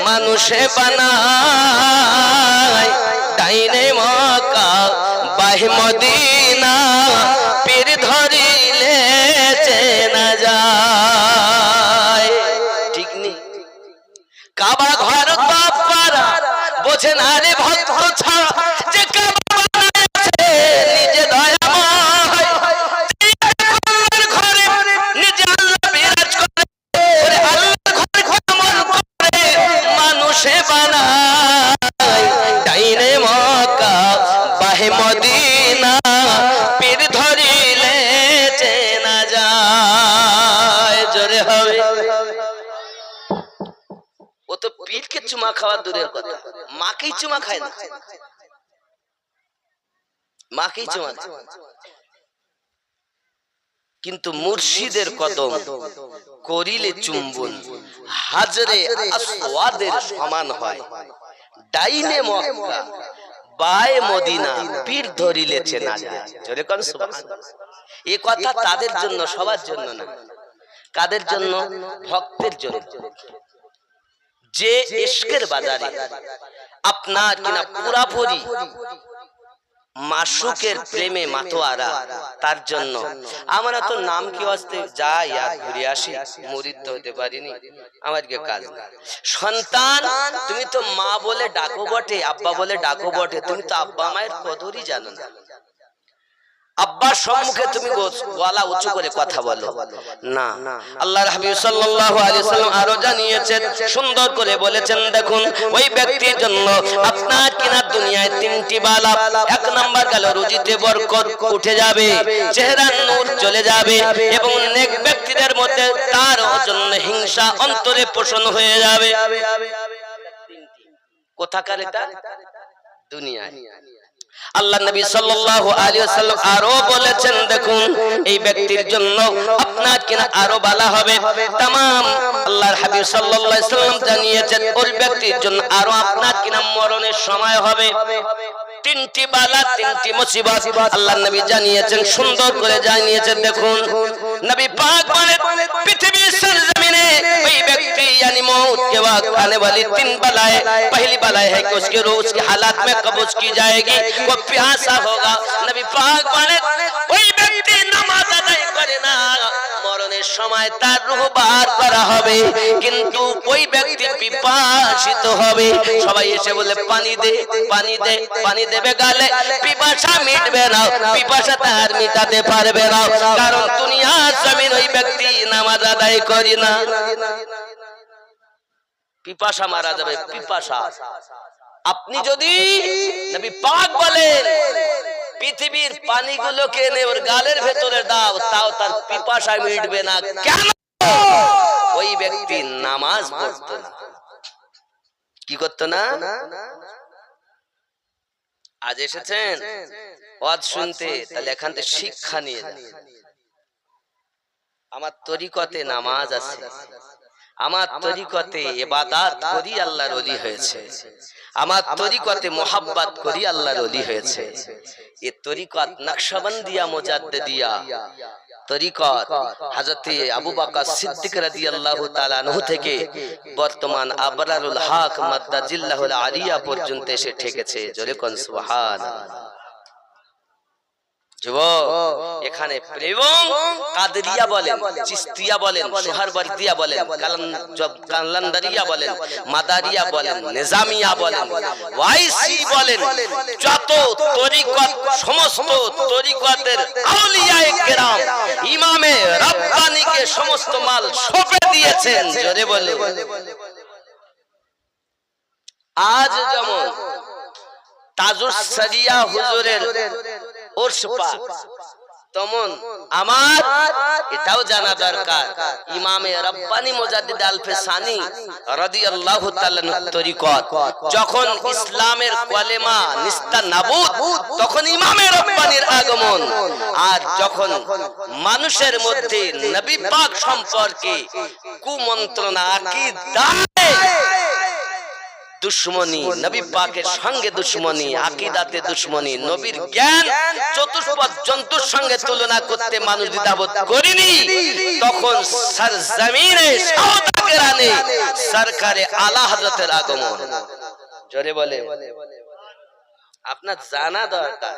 মানুষে বানায় ডাইনে মক্কা বাহে মদিনা পীর ধরিলে চেনা যায়। ঠিক নেই? কাবা ঘর বাপারা বোঝে না রে ভক্ত ছাড়া যে কাবা বানাইছে নিজে দয়াময়, ঘরে নিজে আল্লাহ বিরাজ করে, আল্লাহর ঘরে আমল করে মানুষে বানায় ডাইনে মক্কা বাহে মদিনা পীর ধরিলে চেনা যায়। জোরে হবে। ও তো পীরকে চুমা খাওয়া দূরের কথা, মাকেই চুমা খায় না, মাকেই চুমা খায়। কিন্তু মুর্শিদের কদম করিলে চুম্বন হাজরে আসওয়াদের সমান হয়। ডাইনে মক্কা বায়ে মদিনা পীর ধরিলে চেনা যায়। জোরে কোন সুবহানাল্লাহ। এই কথা তাদের জন্য, সবার জন্য না। কাদের জন্য? ভক্তের জন্য। যে ইশকের বাজারে আপনার কিনা পুরাপুরি মাশুকের প্রেমে মাতোয়ারা, তার জন্য আমরা তো নাম কি আসতে যাই আর ঘুরে আসি, মুরিদ তো হতে পারিনি, আমার কি কাজ না। সন্তান তুমি তো মা বলে ডাকো বটে, আব্বা বলে ডাকো বটে, তুমি তো আব্বা মায়ের কদরই জানো না। আব্বার সম্মুখে তুমি গলা উঁচু করে কথা বলো না। আল্লাহর হাবিব সাল্লাল্লাহু আলাইহি ওয়াসাল্লাম আরো জানিয়েছেন, সুন্দর করে বলেছেন, দেখুন ওই ব্যক্তির জন্য আপনার কিনা দুনিয়ায় তিনটি বালা। এক নাম্বার গেল রুজিতে বরকত উঠে যাবে, চেহারার নূর চলে যাবে, এবং নেক ব্যক্তিদের মধ্যে তার জন্য হিংসা অন্তরে পোষণ হয়ে যাবে। কোথাকার এটা? দুনিয়ায়। আল্লাহ নবী সাল্লাল্লাহু আলাইহি ওয়াসাল্লাম আরো বলেছেন, দেখুন এই ব্যক্তির জন্য আপনার কিনা আরো বালা হবে। तमाम আল্লাহর হাবিব সাল্লাল্লাহু আলাইহি ওয়াসাল্লাম জানিয়েছেন ওই ব্যক্তির জন্য আরো আপনার কিনা মরণের সময় হবে। তিনটি বালা, তিনটি মুসিবত আল্লাহ নবী জানিয়েছেন, সুন্দর করে জানিয়েছেন। দেখুন নবী পাক বলেন পৃথিবীর सरजमीने ওই ব্যক্তি यानी मौत के वक्त आने वाली तीन बलाएं, पहली बलाएं है कि उसके रोज की हालात में कब उसकी जाएगी, वो प्यासा होगा। नबी पाक बने ওই ব্যক্তি নামাজ আদায় করে না, মরণের সময় তার রূহ বার করা হবে, কিন্তু ওই ব্যক্তি পিপাসিত হবে। সবাই এসে বলে পানি দে, পানি দে, পানি দেবে গালে, পিপাসা মিটবে না, পিপাসা তার মিটাতে পারবে না, কারণ দুনিয়ার জমিন ওই ব্যক্তি নামাজ আদায় করে না। পিপাসা মারা যাবে, পিপাসা। আপনি যদি নবী পাক বলেন পৃথিবীর পানিগুলোকে এনে ওর গালের ভেতরে দাও, তাও তার পিপাসা মিটবে না। কেন? ওই ব্যক্তি নামাজ পড়তো না। কি করতো না? আজ এসেছেন ওয়াজ শুনতে, তাহলে এখান থেকে শিক্ষা নিয়ে যান। আমার তরিকতে নামাজ আছে, আমার তরিকতে ইবাদত করি আল্লাহর ওলি হয়েছে, আমার তরিকতে মোহাব্বত করি আল্লাহর ওলি হয়েছে। এই তরিকত নকশবন্দিয়া মুজাদ্দিদিয়া তরিকত হযরত আবু বকর সিদ্দিক রাদিয়াল্লাহু তাআলা আনহু থেকে বর্তমান আবরারুল হক মাদ্দাজিল্লাহুল আলিয়া পর্যন্ত এসে ঠেকেছে। জোরে কোন সুবহানাল্লাহ। যুবক এখানে প্রেম কাদরিয়া বলেন, চিস্তিয়া বলেন, সোহরবর্দিয়া বলেন, কালান্দারিয়া বলেন, মাদারিয়া বলেন, নিজামিয়া বলেন, ওয়াইসি বলেন, যত তরিকত সমস্ত তরিকতের আউলিয়ায়ে কেরাম ইমামে রাব্বানীকে সমস্ত মাল সঁপে দিয়েছেন। জোরে বলে। আজ যেমন তাজুস সারিয়া হুজুরের তেমন আমার এটাও জানা দরকার ইমামে রব্বানী মুজাদ্দিদ আল-ফিসানি রাদিয়াল্লাহু তাআলা তরিকত যখন ইসলামের কলেমা নিস্তানাবুদ, তখন ইমামে রব্বানীর আগমন। আর যখন মানুষের মধ্যে নবী পাক সম্পর্কে কুমন্ত্রণা, আকীদা, দুশ্মনী, নবী পাকের সঙ্গে দুশ্মনী, আকীদাতে দুশ্মনী, নবীর জ্ঞান চতুষ্পদ জন্তুর সঙ্গে তুলনা করতে মানুষ দ্বিধাবোধ করেনি, তখন সরজমিনে গ্রানে সরকারে আলা হযরতের আগমন। জোরে বলে, আপনার জানা দরকার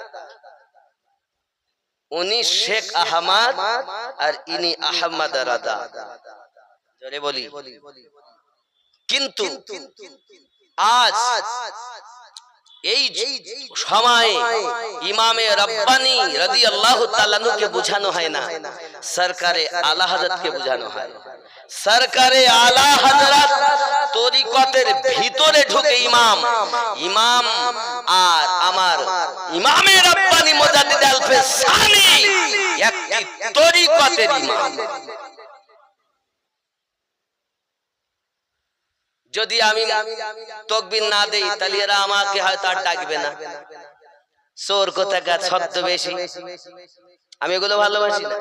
উনি শেখ আহমদ আর ইনি আহমদ রাদা। জোরে বলি। কিন্তু আজ এই সময় ইমামে রব্বানি রাদিয়াল্লাহু তাআলা কে বুঝানো হয় না, সরকারে আলা হযরত কে বুঝানো হয়। সরকারে আলা হযরত তরিকতের ভিতরে ঢুকে ইমাম আর আমার ইমামে রব্বানি মুজাদ্দিদ আল-ফিসানি একটি তরিকতের ইমাম। যদি আমি তাকবীর না দেই তাহলে এরা আমাকে হয়তো আর ডাকবে না। সোর কোথাকার ছদ্মবেশী, আমি এগুলো ভালোবাসি না।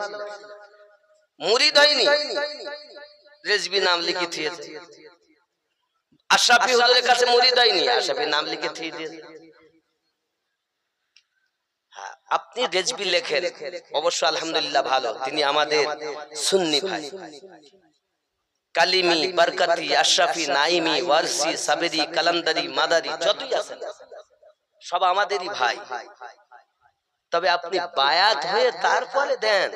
মুরিদ হয়নি, রেজবি নাম লিখে দিয়েছে। আশরাফি হুজুরের কাছে মুরিদ হয়নি, আশরাফি নাম লিখে দিয়েছে। আপনি রেজবি লেখেন, অবশ্য আলহামদুলিল্লাহ ভালো, তিনি আমাদের সুন্নি ভাই। কালিমি, বরকতি, আশরাফি, নাইমি, ওয়ারসি, সাবেরি, কালান্দারি, মাদারি যতই আছেন সব আমাদেরই ভাই। তবে আপনি বায়াত হয়ে তারপরে দেন,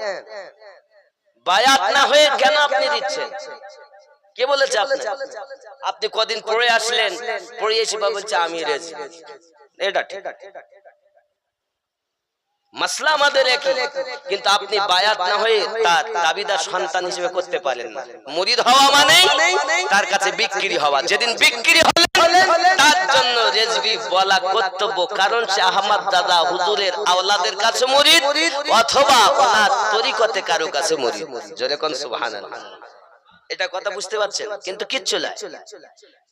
বায়াত না হয়ে কেন আপনি দিচ্ছেন? কে বলেছে আপনি? আপনি কদিন পড়ে আসলেন, পড়ে এসে বলছে আমি রেজবি। এটা ঠিক, মাসলা আমাদের একই, কিন্তু আপনি বায়াত না হয়ে তার দাবিদার সন্তান হিসেবে করতে পারেন না। মুরিদ হওয়া মানে তার কাছে বিক্রি হওয়া। যেদিন বিক্রি হলেন তার জন্য রেজবি বলা কর্তব্য, কারণ সে আহমদ দাদা হুজুরের আওলাদের কাছে মুরিদ অথবা ওনার তরিকতে কারো কাছে মুরিদ। জোরে কোন সুবহানাল্লাহ। এটা কথা বুঝতে পারছেন? কিন্তু কিচ্ছু নাই।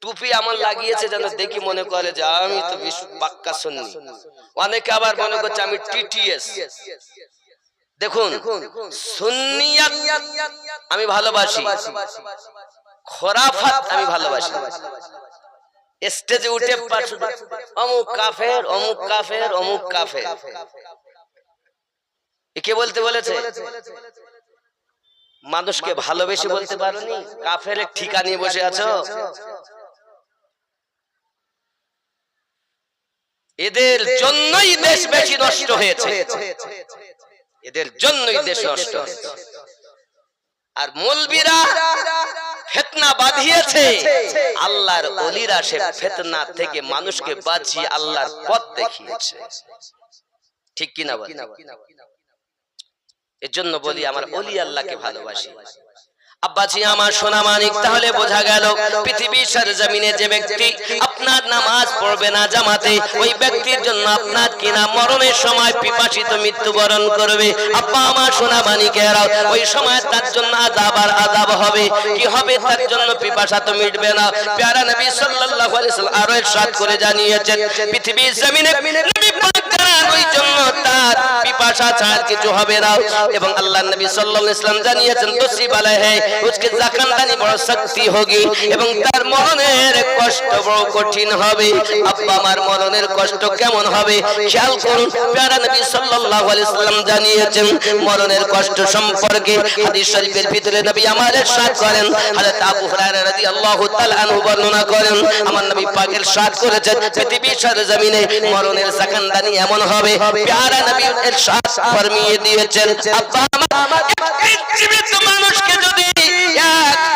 টুপি এমন লাগিয়েছে যেন দেখি মনে করে যে আমি তো পাক্কা সুন্নি। অনেকে আবার মনে করছে আমি টিটিএস। দেখুন, সুন্নিয়াত আমি ভালোবাসি, খোরাফাত আমি ভালোবাসি। স্টেজে উঠে অমুক কাফের, অমুক কাফের, অমুক কাফের, কে বলতে বলেছে? মানুষকে ভালোবেসে বলতে পারোনি, কাফের ঠিকা নিয়ে বসে আছো। এদের জন্যই দেশ বেশি নষ্ট হয়েছে, এদের জন্যই দেশ নষ্ট হয়েছে। আর মৌলবীরা ফিতনা বাঁধিয়েছে, আল্লাহর ওলিরা সে ফিতনা থেকে মানুষকে বাঁচিয়ে আল্লাহর পথ দেখিয়েছে। ঠিক কিনা বল? এর জন্য বলি আমার ওলি আল্লাহকে ভালোবাসি। আব্বাজি আমার সোনা মানিক, তাহলে বোঝা গেল পৃথিবীর সরজমিনে যে ব্যক্তি আপনার নামাজ পড়বে না জামাতে, ওই ব্যক্তির জন্য আপনার কিনা মরণের সময় পিপাসিত মৃত্যুবরণ করবে। আব্বা আমার সোনা মানিকেরা, ওই সময় তার জন্য আযাব আর আযাব হবে। কি হবে? তার জন্য পিপাসা তো মিটবে না। প্যারা নবী সাল্লাল্লাহু আলাইহি ওয়াসাল্লাম আরো ইরশাদ করে জানিয়েছেন, পৃথিবীর জমিনে নবী পাক জানান ওই জন্য তার পিপাসা ছাড়া কিছু হবে না। এবং আল্লাহর নবী সাল্লাল্লাহু আলাইহি ওয়াসাল্লাম জানিয়েছেন, দোষী বালা है उसके জাকানদানি বড় শক্তি होगी এবং তার মরণের কষ্ট বড় কঠিন হবে। আব্বা আমার মরণের কষ্ট কেমন হবে খেয়াল করুন। প্যারা নবী সাল্লাল্লাহু আলাইহি ওয়াসাল্লাম জানিয়েছেন মরণের কষ্ট সম্পর্কে। হাদিস শরীফের ভিতরে নবী আমার ইরশাদ করেন, হযরত আবু হুরায়রা রাদিয়াল্লাহু তাআলা আনহু বর্ণনা করেন, আমার নবী পাক ইরশাদ করেছেন পৃথিবীর সরজমিনে মরণের জাকানদানি এমন হবে। প্যারা নবী ইরশাদ ফরমিয়ে দিয়েছেন, আব্বা আমার জীবিত মানুষকে যদি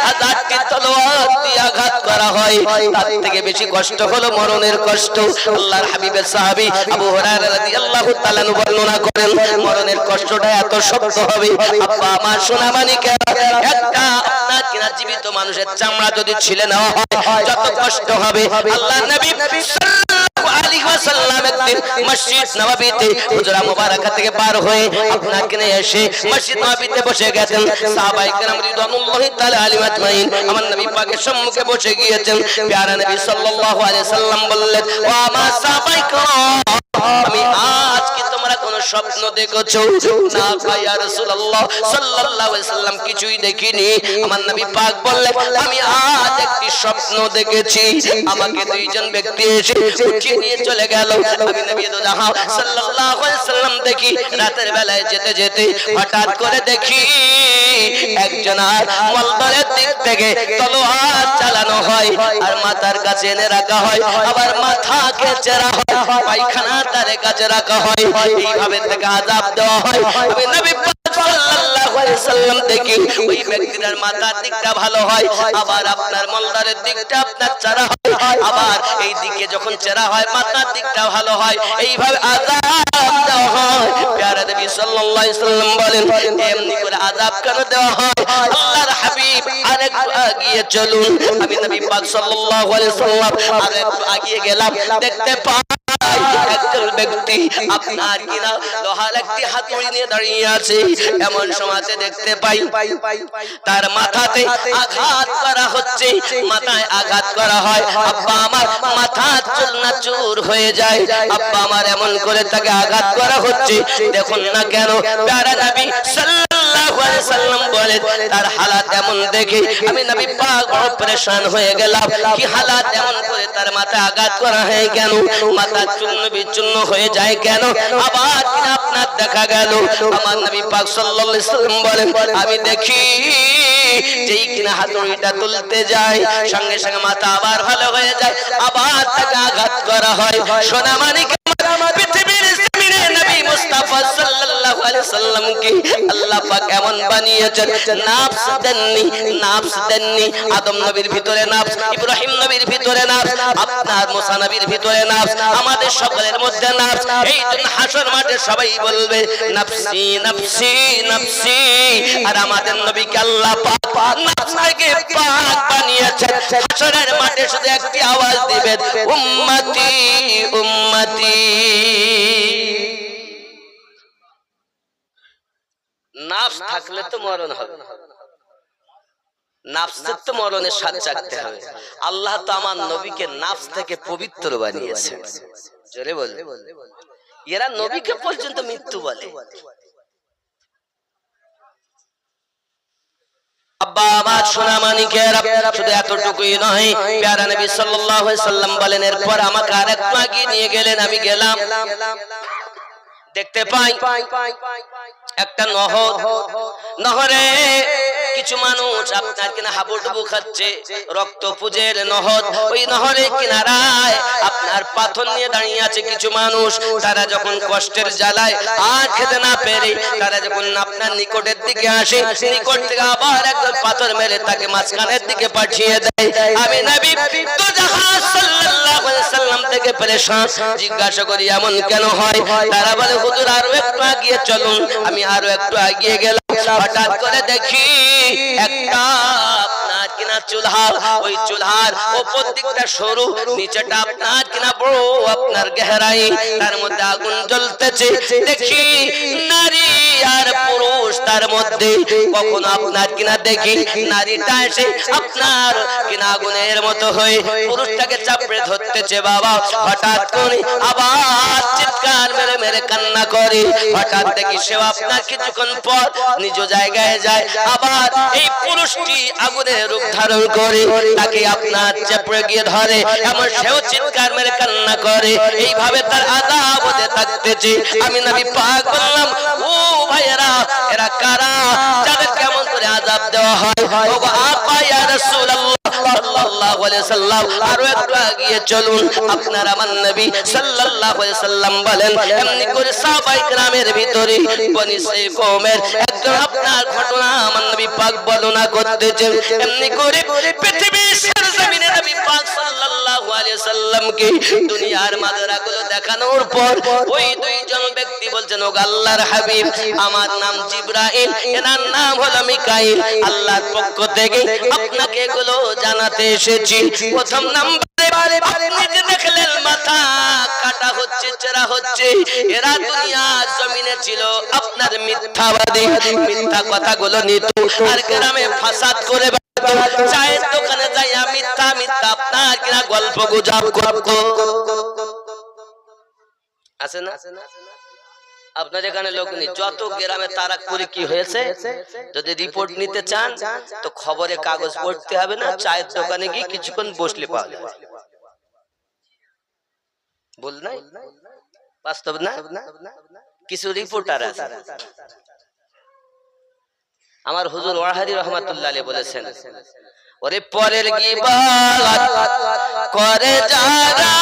1000টি তলোয়ার দিয়ে আঘাত করা হয়, তার থেকে বেশি কষ্ট হলো মরণের কষ্ট। আল্লাহর হাবিবের সাহাবী আবু হুরায়রা রাদিয়াল্লাহু তাআলা বর্ণনা করেন মরণের কষ্টটা এত শক্ত হবে। আব্বা আমার সোনা মানিকেরা, একটা আপনার কিনা জীবিত মানুষের চামড়া যদি ছিলে নেওয়া হয় যত কষ্ট হবে। আল্লাহর নবী সাল্লাল্লাহু আলাইহি ওয়াসাল্লাম একদিন মসজিদ নববীতে হুজরা মুবারাকা থেকে পার হয়ে আপনার কিনে এসে মসজিদ নববীতে বসে গেছেন। সাহাবায়ে কেরাম রিদওয়ানুল্লাহি তাআলা আলাইহিম আজমাইন আমার নবী পাকের সম্মুখে বসে গিয়েছেন। প্যারা নবী সাল্লাল্লাহু আলাইহি ওয়াসাল্লাম বললেন, ও আমার সাহাবায়ে কেরাম, আমি আজ কি তোমরা কোনো স্বপ্ন দেখেছো? না ভাই ইয়া রাসূলুল্লাহ সাল্লাল্লাহু আলাইহি সাল্লাম, কিছুই দেখিনি। আমার নবী পাক বললেন, আমি আজ একটি স্বপ্ন দেখেছি। আমাকে দুইজন ব্যক্তি এসে উঠিয়ে নিয়ে চলে গেল। আমি নবী দোজাহা সাল্লাল্লাহু আলাইহি সাল্লাম দেখি রাতের বেলায় যেতে যেতে হঠাৎ করে দেখি একজনের মলদরের দিক থেকে তলোয়ার চালানো হয় আর মাথার কাছে এনে রাখা হয়, আবার মাথাকে চেরা হয়, পায়খানা তারে কাছে রাখা হয়, এইভাবে থেকে আযাব দেওয়া হয়। আমি নবী সাল্লাল্লাহু আলাইহি সাল্লাম দেখি ওই ব্যক্তিটার মাথার দিকটা ভালো হয়, আবার আপনার মলদারের দিকটা আপনার চেরা হয়, আবার এই দিকে যখন চেরা হয় মাথার দিকটা ভালো হয়, এইভাবে আযাব দেওয়া হয়। প্যারা নবী সাল্লাল্লাহু আলাইহি সাল্লাম বলেন, এমনি করে আযাব কেন দেওয়া হয়? আল্লাহর হাবিব আরেকটু আগিয়ে চলুন। আমি নবী পাক সাল্লাল্লাহু আলাইহি সাল্লাম আরেকটু আগিয়ে গেলাম, দেখতে পাই একজন ব্যক্তি আপনার কিনা লোহার একটি হাতুড়ি নিয়ে দাঁড়িয়ে আছে। এমন সময়তে দেখতে পাই তার মাথাতে আঘাত করা হচ্ছে, মাথায় আঘাত করা হয়। আব্বা আমার মাথা চূর্ণাচূর হয়ে যায়। আব্বা আমার এমন করে তাকে আঘাত করা হচ্ছে, দেখুন না কেন। প্যারা নবী সাল্লাল্লাহু আলাইহি সাল্লাম বলেন, তার হালাত এমন দেখে আমি নবী পাক বড় পরেশান হয়ে গেলাম। কি হালাত, এমন করে তার মাথা আঘাত করা হয় কেন? মাথা চূর্ণ বিচূর্ণ হয়ে যায় কেন? আবার কিনা আপনার দেখা গেল আমার নবী পাক সাল্লাল্লাহু আলাইহি সাল্লাম বলেন, আমি দেখি যেই কিনা হাতুড়িটা তুলতে যায় সঙ্গে সঙ্গে মাথা আবার ভালো হয়ে যায়, আবার তাকে আঘাত করা হয়। সোনা মানিক পৃথিবীর জমিনে নবী মুস্তাফা সাল্লাল্লাহু আলাইহি সাল্লামকে আল্লাহ পাক এমন বানিয়েছেন, নাফস দেননি, নাফস দেননি। আদম নবীর ভিতরে নাফস, ইব্রাহিম নবীর ভিতরে নাফস, আপনার মুসা নবীর ভিতরে নাফস, আমাদের সকলের মধ্যে নাফস। এই জন্য হাসর মাঠে সবাই বলবে নাফসি নাফসি নাফসি। আর আমাদের নবীকে আল্লাহ পাক নাফস থেকে পাক বানিয়েছেন। হাসরের মাঠে শুধু একটি আওয়াজ দিবেন, উম্মতি উম্মতি। নাফস থাকলে তো মরণ হবে, নাফসের তো মরণের স্বাদ চাখতে হবে। আল্লাহ তো আমার নবীকে নাফস থেকে পবিত্র বানিয়েছেন। জোরে বল। এরা নবীকে পর্যন্ত মৃত্যু বলে। আব্বা আমার সোনা মানিকেরা, শুধু এতটুকুই নয়, প্যারা নবী সাল্লাল্লাহু আলাইহি সাল্লাম বলেন, এরপর আমাকে আরেকটু আগিয়ে নিয়ে গেলেন। আমি গেলাম, দেখতে পাই একটা নহর, নহরে কিছু মানুষ আপনার কিনা হাবুডুবু খাচ্ছে, রক্ত পুজের নহর। ওই নহরের কিনারায় আপনার পাথর নিয়ে দাঁড়িয়ে আছে কিছু মানুষ। তারা যখন কষ্টের জ্বালায় আর খেতে না পেরে তারা যখন আপনার নিকটের দিকে আসে, নিকট থেকে আবার একজন পাথর মেরে তাকে মাঝখানের দিকে পাঠিয়ে দেয়। আমি নবী তো জাহাজ সাল্লাল্লাহু আলাইহি সাল্লাম থেকে পরেশান, জিজ্ঞাসা করি এমন কেন হয়? তারা বলে, হুজুর আরো একটু আগিয়ে চলুন। আমি আরো একটু আগিয়ে গেলাম, হঠাৎ করে দেখি একটা আপনার কিনা চুলহা, ওই চুলহার উপর দিকটা সরু, নিচেটা আপনার কিনা বড় আপনার গহরাই, তার মধ্যে আগুন জ্বলতেছে। দেখি নারী আর পুরুষ তার মধ্যে। কখনো আপনার কিনা দেখি নারীটা এসে আপনার কিনা আগুনের মতো হয়ে পুরুষটাকে চাপড়ে ধরতেছে। বাবা হঠাৎ করে আবার চিৎকার মেরে মেরে কান্না করে। হঠাৎ দেখি সে আপনার কিছুক্ষণ পর নিজ জায়গায় যায়, আবার এই পুরুষটি আগুনের রূপ ধারণ করে তাকে আপনার চেপড়ে গিয়ে ধরে, এমন সেও চিৎকার মেরে কান্না করে। এইভাবে তার আযাব হতে থাকতেছে। আমি নবী পাক বললাম, ও ভাইয়েরা, এরা কারা যাদের কেমন করে আযাব দেওয়া হয়? ওগো আপা ইয়া রাসূলুল্লাহ সাল্লাল্লাহু আলাইহি সাল্লাম, আরো একটু আগিয়ে চলুন। আপনার আমার নবী সাল্লাল্লাহু আলাইহি সাল্লাম বলেন, এমনি করে সাহাবায়ে কেরামের ভিতরে বনি কওমের একজন আপনার ঘটনা আমার নবী পাক বর্ণনা করতেছেন। এমনি করে পৃথিবীর সরজমিনে নবী পাক সাল্লাল্লাহু আলাইহি সাল্লামকে দুনিয়ার মাদারাগুলো দেখানোর পর ওই দুইজন ব্যক্তি বলছেন, ও আল্লাহর হাবিব, আমার নাম জিবরাইল, এনার নাম হলো মিকাইল। আল্লাহর পক্ষ থেকে আপনাকে এগুলো জানাতে এসেছি। প্রথম নাম্বারে আপনি যে দেখলেন মাথা কাটা হচ্ছে, চেরা হচ্ছে, এরা দুনিয়ার জমিনে ছিল আপনার মিথ্যাবাদী, মিথ্যা কথাগুলো নিত আর গ্রামে ফাসাদ করে চায়ের দোকানে যাইয়া মিথ্যা মিথ্যা আপনার কিনা গল্প গুজব করত। আছে না? আপনার এখানে লোক নেই, যত গ্রামে তারাকপুরে কি হয়েছে যদি রিপোর্ট নিতে চান তো খবরে কাগজ পড়তে হবে না, চায়ের দোকানে গিয়ে কিছুক্ষণ বসলে পাওয়া যাবে। বল নাই বাস্তব না? কিছু রিপোর্টার আছে। আমার হুজুর ওয়াহাদি রহমাতুল্লাহ আলাইহি বলেছেন, ওরে পরের গীবত করে যারা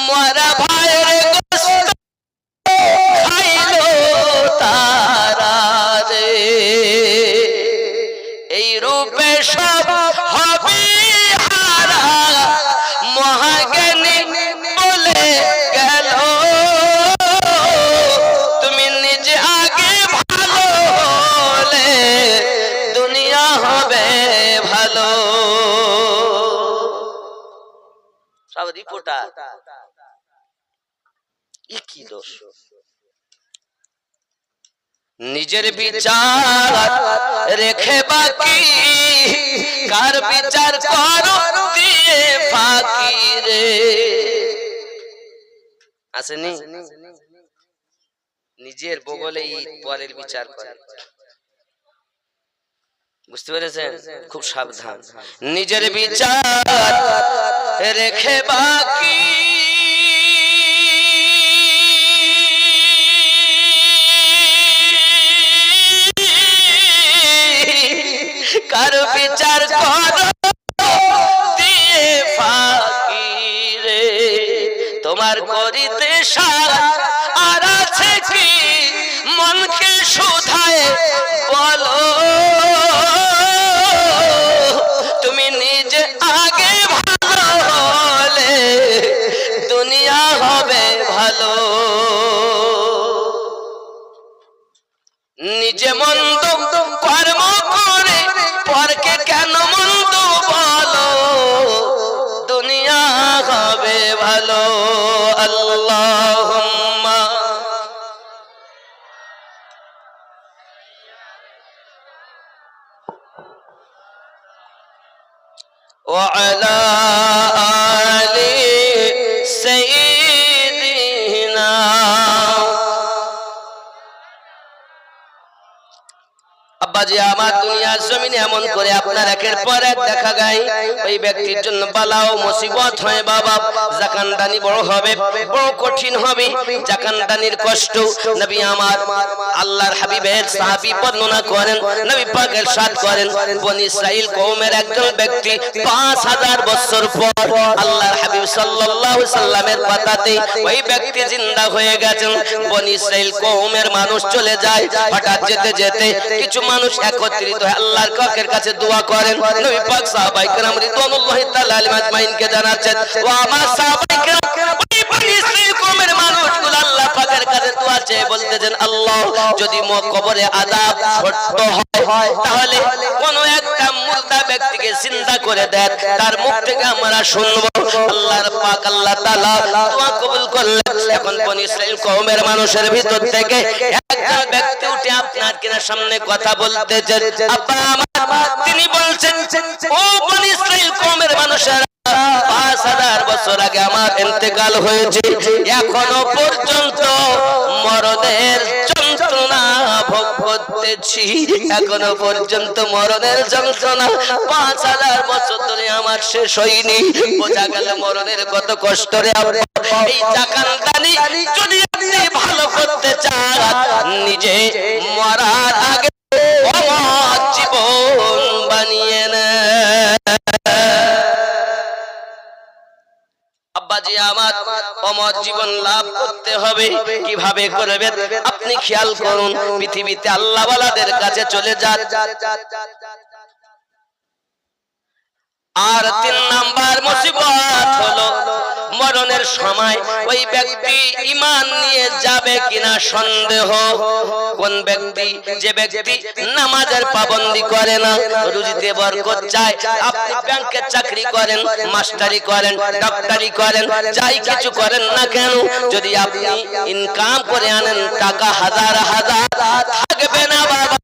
মরা ভাইয়ের গোশত খাইলো তারা রে, এই রূপে সব হবে হারা মহাজ্ঞানী বলে গেল, তুমি নিজে আগে ভালো হলে দুনিয়া হবে ভালো। সব রিপোর্টার, কি দোষ? নিজের বিচার রেখে বাকি কার বিচার করো দিয়ে ফাঁকি রে, আসেনি? নিজের বগলেই পরের বিচার করে, বুঝতে পেরেছেন? খুব সাবধান। নিজের বিচার রেখে বাকি কার বিচার করো দিয়ে ফাঁকি রে, তোমার করিতে সার আর আছে কি মনকে শুধায় বলো, তুমি নিজে আগে ভালো হলে দুনিয়া হবে ভালো। নিজে মন্দ কর্ম করে পরকে কেন মন্দ বলো, দুনিয়া হবে ভালো। আল্লাহুম্মা ওয়া আলা আলি সাইয়্যিদিনা। আব্বাজি আমার দুনিয়ার জমিনে এমন করে আপনার একের পর এক দেখা যায়, ওই ব্যক্তির জন্য বালা ও মুসিবত হয় বাবা। জাকানদানি বড় হবে, বড় কঠিন হবে। জাকানদানির কষ্ট নবী আমার আল্লাহর হাবিবের সাহাবী বর্ণনা করেন, নবী পাক ইরশাদ করেন, বনি ইসরাইল কওমের একজন ব্যক্তি 5000 বছর পর আল্লাহর হাবিব সাল্লাল্লাহু আলাইহি সাল্লামের কথাতে ওই ব্যক্তি জিন্দা হয়ে গেছেন। বনি ইসরাইল কওমের মানুষ চলে যায়, হঠাৎ যেতে যেতে কিছু মানুষ একত্রিত হয়ে আল্লাহর পাকের কাছে দোয়া করেন। নবী পাক সাহাবায়ে কেরাম রিদওয়ানুল্লাহি তাআলা আলাইহিম আজমাইনকে জানাচ্ছেন, ও আমার সাহাবায়ে কেরাম, ওই বনি ইসরাইল কওমের মানুষগুলো আল্লাহ পাকের কাছে দোয়া চেয়ে বলতেছেন, আল্লাহ যদি কবরে আযাব সত্য হয় তাহলে কোন একটা মুর্দা ব্যক্তিকে জিন্দা করে দেন, তার মুখ থেকে আমরা শুনবো। আল্লাহর পাক আল্লাহ তাআলা দোয়া কবুল করলেন। এখন বনি ইসরাইল কওমের মানুষের ভিতর থেকে একটা ব্যক্তি উঠে আপনার কিনা সামনে কথা বলতেছেন। আব্বা আমার, তিনি বলছেন, ও বনি ইসরাইল কওমের মানুষেরা, 5000 বছর আগে আমার ইন্তেকাল হয়েছে, এখনো পর্যন্ত মরণের যন্ত্রণা ভোগ করতেছি, এখনো পর্যন্ত মরণের যন্ত্রণা 5000 বছর ধরে আমার শেষ হয়নি। বোঝা গেল মরণের কত কষ্ট রে। এই জাকানদানি যদি আপনি ভালো করতে চান, নিজে মরার আগে অমর জীবন বানিয়ে নেন। আব্বাজি আমার, অমর জীবন লাভ করতে হবে, কিভাবে করবেন আপনি খেয়াল করুন। পৃথিবীতে আল্লাহওয়ালাদের কাছে চলে যান। আর 3 নাম্বার মুসিবত হলো মরণের সময় ওই ব্যক্তি ঈমান নিয়ে যাবে কিনা সন্দেহ। কোন ব্যক্তি? যে ব্যক্তি নামাজের পাবন্দি করে না, রুজিতে বরকত চায়। আপনি ব্যাংকে চাকরি করেন, মাস্টারি করেন, ডাক্তারি করেন, যাই কিছু করেন না কেন, যদি আপনি ইনকাম করে আনেন টাকা হাজার হাজার, থাকবে না বাবা।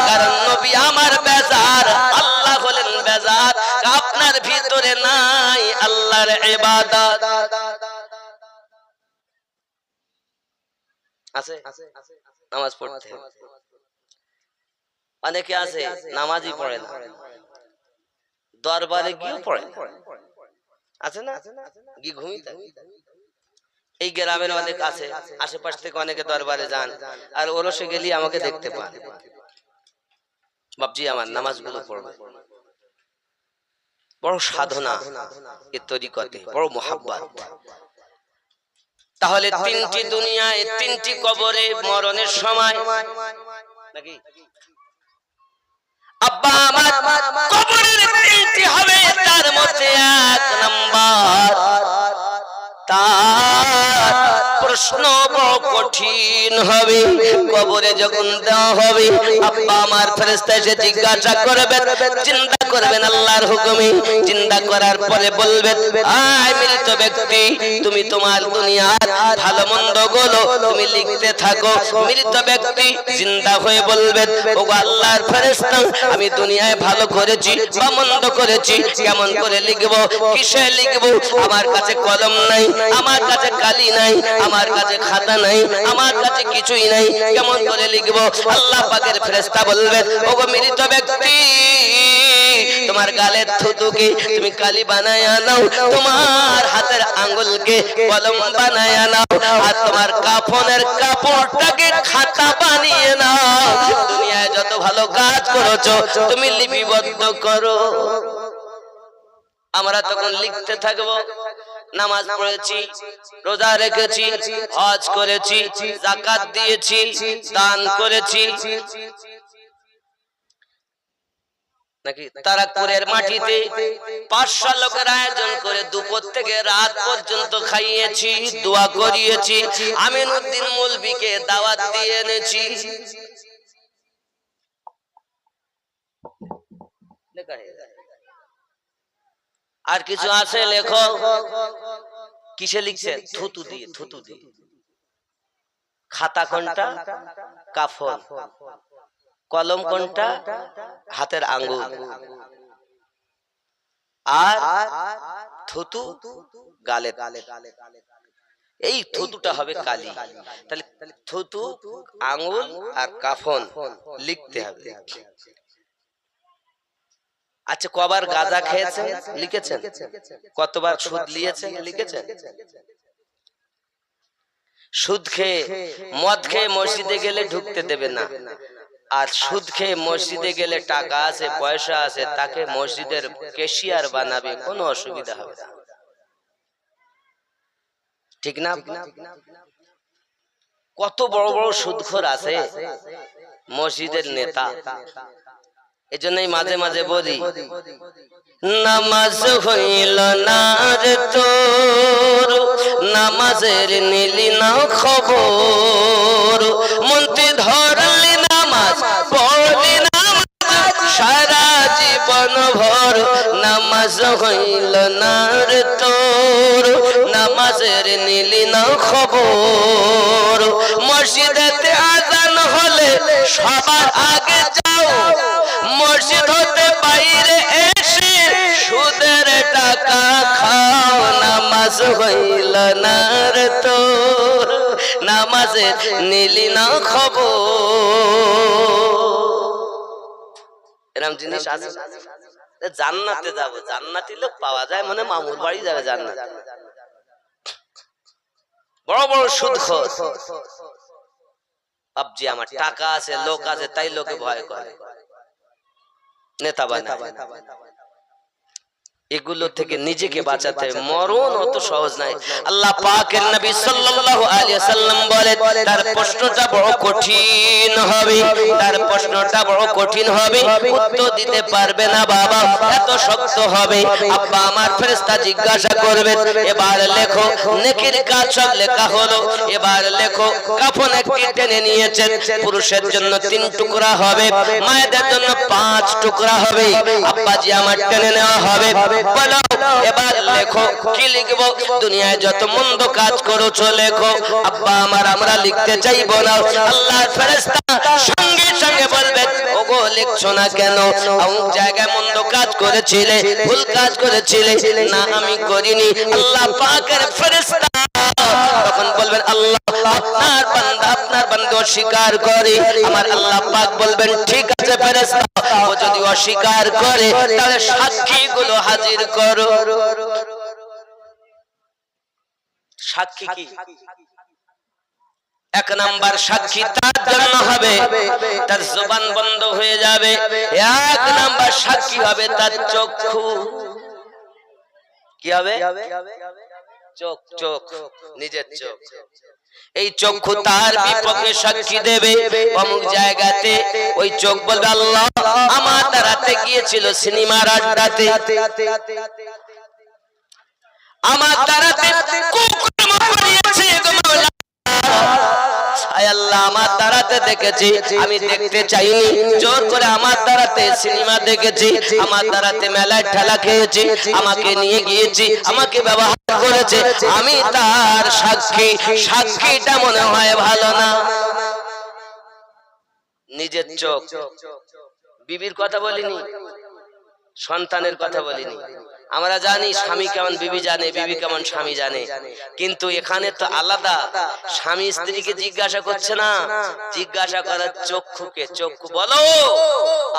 কারণ নবী আমার বেজার, আল্লাহ বলেন বেজার, আপনার ভিতরে নাই আল্লাহর ইবাদত। আছে নামাজ পড়তে, অনেকে আছে নামাজই পড়ে না, দরবারে গিয়েও পড়ে আছে না, গিয়ে ঘুমিয়ে থাকে। এই গ্রামের অনেক আছে, আশেপাশ থেকে অনেকে দরবারে যান, আর ওরসে গেলি আমাকে দেখতে পান, বাপজি আমার নামাজগুলো পড়বে। বড় সাধনা এ তরিকতে, বড় মোহাব্বত। তাহলে তিনটি দুনিয়ায়, তিনটি কবরে মরণের সময় নাকি আব্বা আমার কবরের তিনটি হবে, তার মধ্যে এক নাম্বার তার প্রশ্ন বড় কঠিন হবে। কবরে যখন দেওয়া হবে, আব্বা আমার ফেরেশতা এসে জিজ্ঞাসা করবেন, চিন্তা করবেন আল্লাহর হুকুমে, চিন্তা করার পরে বলবেন, আয় মৃত ব্যক্তি, তুমি তোমার দুনিয়ার ভালো মন্দ গুলো তুমি লিখতে থাকো। মৃত ব্যক্তি জিন্দা হয়ে বলবেন, ওগো আল্লাহর ফেরেশতা, আমি দুনিয়ায় ভালো করেছি বা মন্দ করেছি, কেমন করে লিখবো, কিসে লিখবো? আমার কাছে কলম নাই, আমার কাছে কালি নাই, আমার কাছে খাতা নাই, আমার কাছে কিছুই নাই, কেমন করে লিখবো? আল্লাহ পাকের ফেরেশতা বলবেন, ওগো মৃত ব্যক্তি, তোমার গালের থুতুকে তুমি কালি বানায় নাও, তোমার হাতের আঙ্গুলকে কলম বানায় নাও, আর তোমার কাফনের কাপড়টাকে খাতা বানিয়ে নাও। দুনিয়ায় যত ভালো কাজ করেছো তুমি লিপিবদ্ধ করো। আমরা তখন লিখতে থাকবো, নামাজ পড়েছি, রোজা রেখেছি, হজ করেছি, যাকাত দিয়েছি, দান করেছি, নাকি তারাকপুরের মাটিতে 500 লোকের আয়োজন করে দুপুর থেকে রাত পর্যন্ত খাইয়েছি, দোয়া করিয়েছি, আমিনউদ্দিন মৌলভীকে দাওয়াত দিয়ে এনেছি। আর কিছু আছে লেখো, কিসে লিখছে? থুতু দিয়ে, থুতু দিয়ে। খাতা কোনটা? কাফন। কলম কোনটা? হাতের আঙ্গুল। আর থুতু গালে। এই থুতুটা হবে কালি। তাহলে থুতু, আঙ্গুল আর কাফন লিখতে হবে। আচ্ছা, কবার গাঁজা খেয়েছেন লিখেছেন? কতবার সুদ নিয়েছেন লিখেছেন? সুদ খেয়ে, মদ খেয়ে মসজিদে গেলে ঢুকতে দেবে না, আর সুদ খেয়ে মসজিদে গেলে টাকা আছে, পয়সা আছে, তাকে মসজিদের ক্যাশিয়ার বানাবে, কোনো অসুবিধা হবে না, ঠিক না? কত বড় বড় সুদখোর আছে মসজিদের নেতা। এজন্যই মাঝে মাঝে বলি, নামাজ হইল না রে তোর, নামাজের নিলি না খবর, মন্ত্রী ধরলি নামাজ পড়লি না সারা জীবন ভর, নামাজ হইল না রে তোর, নামাজের নিলি না খবর, মসজিদেতে আযান হলে সবার আগে যাও, মসজিদ হতে বাইরে এসে সুদের টাকা খাও, নামাজ হইল না রে তোর, নামাজের নিলি না খবর। এরকম জিনিস আছে। জান্নাতে যাব, জান্নাতি লোক পাওয়া যায় মানে মামুর বাড়ি যাবে জান্নাতে। বড় বড় সুদখোর, বাপজি আমার টাকা আছে, লোক আছে, তাই লোকে ভয় করে, নেতা বানায়। এগুলো থেকে নিজেকে বাঁচাতে, মরণ অত সহজ নাই। আল্লাহ পাকের নবী সাল্লাল্লাহু আলাইহি সাল্লাম বলেন, তার প্রশ্নটা বড় কঠিন হবে, তার প্রশ্নটা বড় কঠিন হবে, উত্তর দিতে পারবে না বাবা, এত শক্ত হবে। আব্বা আমার ফেরেশতা জিজ্ঞাসা করবেন, এবার লেখো, নেকির কাজ সব লেখা হলো, এবার লেখো, কাফন একটি টেনে নিয়েছেন, পুরুষের জন্য 3 টুকরা হবে, মায়েদের জন্য 5 টুকরা হবে। আব্বাজি আমার টেনে নেওয়া হবে, বলো এবার লেখো, কি লিখবো? দুনিয়ায় যত মন্দ কাজ করেছো লেখো। আব্বা আমার, আমরা লিখতে চাইবো না। আল্লাহর ফেরেশতা সঙ্গে সঙ্গে বলবেন, ওগো লিখছো না কেন? অমুক জায়গায় মন্দ কাজ করেছিলে, ভুল কাজ করেছিলে। না আমি করিনি। আল্লাহ পাকের ফেরেশতা তখন বলবেন আল্লাহ আপনার বান্দা আপনার বান্দা অস্বীকার করে, আমার আল্লাহ পাক বলবেন ঠিক আছে ফেরেশতা, ও যদি অস্বীকার করে তাহলে সাক্ষীগুলো হাজির করো। সাক্ষী কি? এক নাম্বার সাক্ষী তার জন্য হবে তার জবান বন্ধ হয়ে যাবে, এক নাম্বার সাক্ষী হবে তার চক্ষু। কি হবে? চোখ, চোখ, নিজের চোখ। এই চক্ষু তার বিপক্ষে সাক্ষী দেবে। অমুক জায়গাতে ওই চোখ বলবে আল্লাহ আমার দ্বারাতে গিয়েছিল সিনেমার আড্ডাতে, আমার দ্বারাতে কুকর্ম করিয়েছে গো মাওলা, আয় আল্লাহ আমার দ্বারাতে দেখেছি, আমি দেখতে চাইনি, জোর করে আমার দ্বারাতে সিনেমা দেখেছি, আমার দ্বারাতে মেলায় ঠেলা খেয়েছি, আমাকে নিয়ে গিয়েছি, আমাকে ব্যবহার করেছে, আমি তার সাক্ষী। সাক্ষীটা মনে হয় ভালো না। নিজের চোখ। বিবির কথা বলিনি, সন্তানের কথা বলিনি। আমরা জানি স্বামী কেমন বিবি জানে, বিবি কেমন স্বামী জানে, কিন্তু এখানে তো আলাদা। স্বামী স্ত্রীকে জিজ্ঞাসা করছে না, জিজ্ঞাসা করার চক্ষুকে। চক্ষু বলো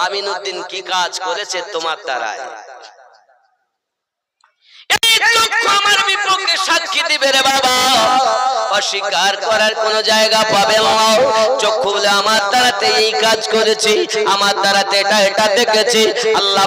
আমিনুদ্দিন কি কাজ করেছে তোমার দ্বারায়? আমার বিপক্ষে সাক্ষী দিবে রে বাবা, অস্বীকার করার কোন জায়গা পাবে না। চক্ষু বলে আমার দ্বারাতে এই কাজ করেছি, আমার দ্বারাতে এটা দেখেছি। আল্লাহ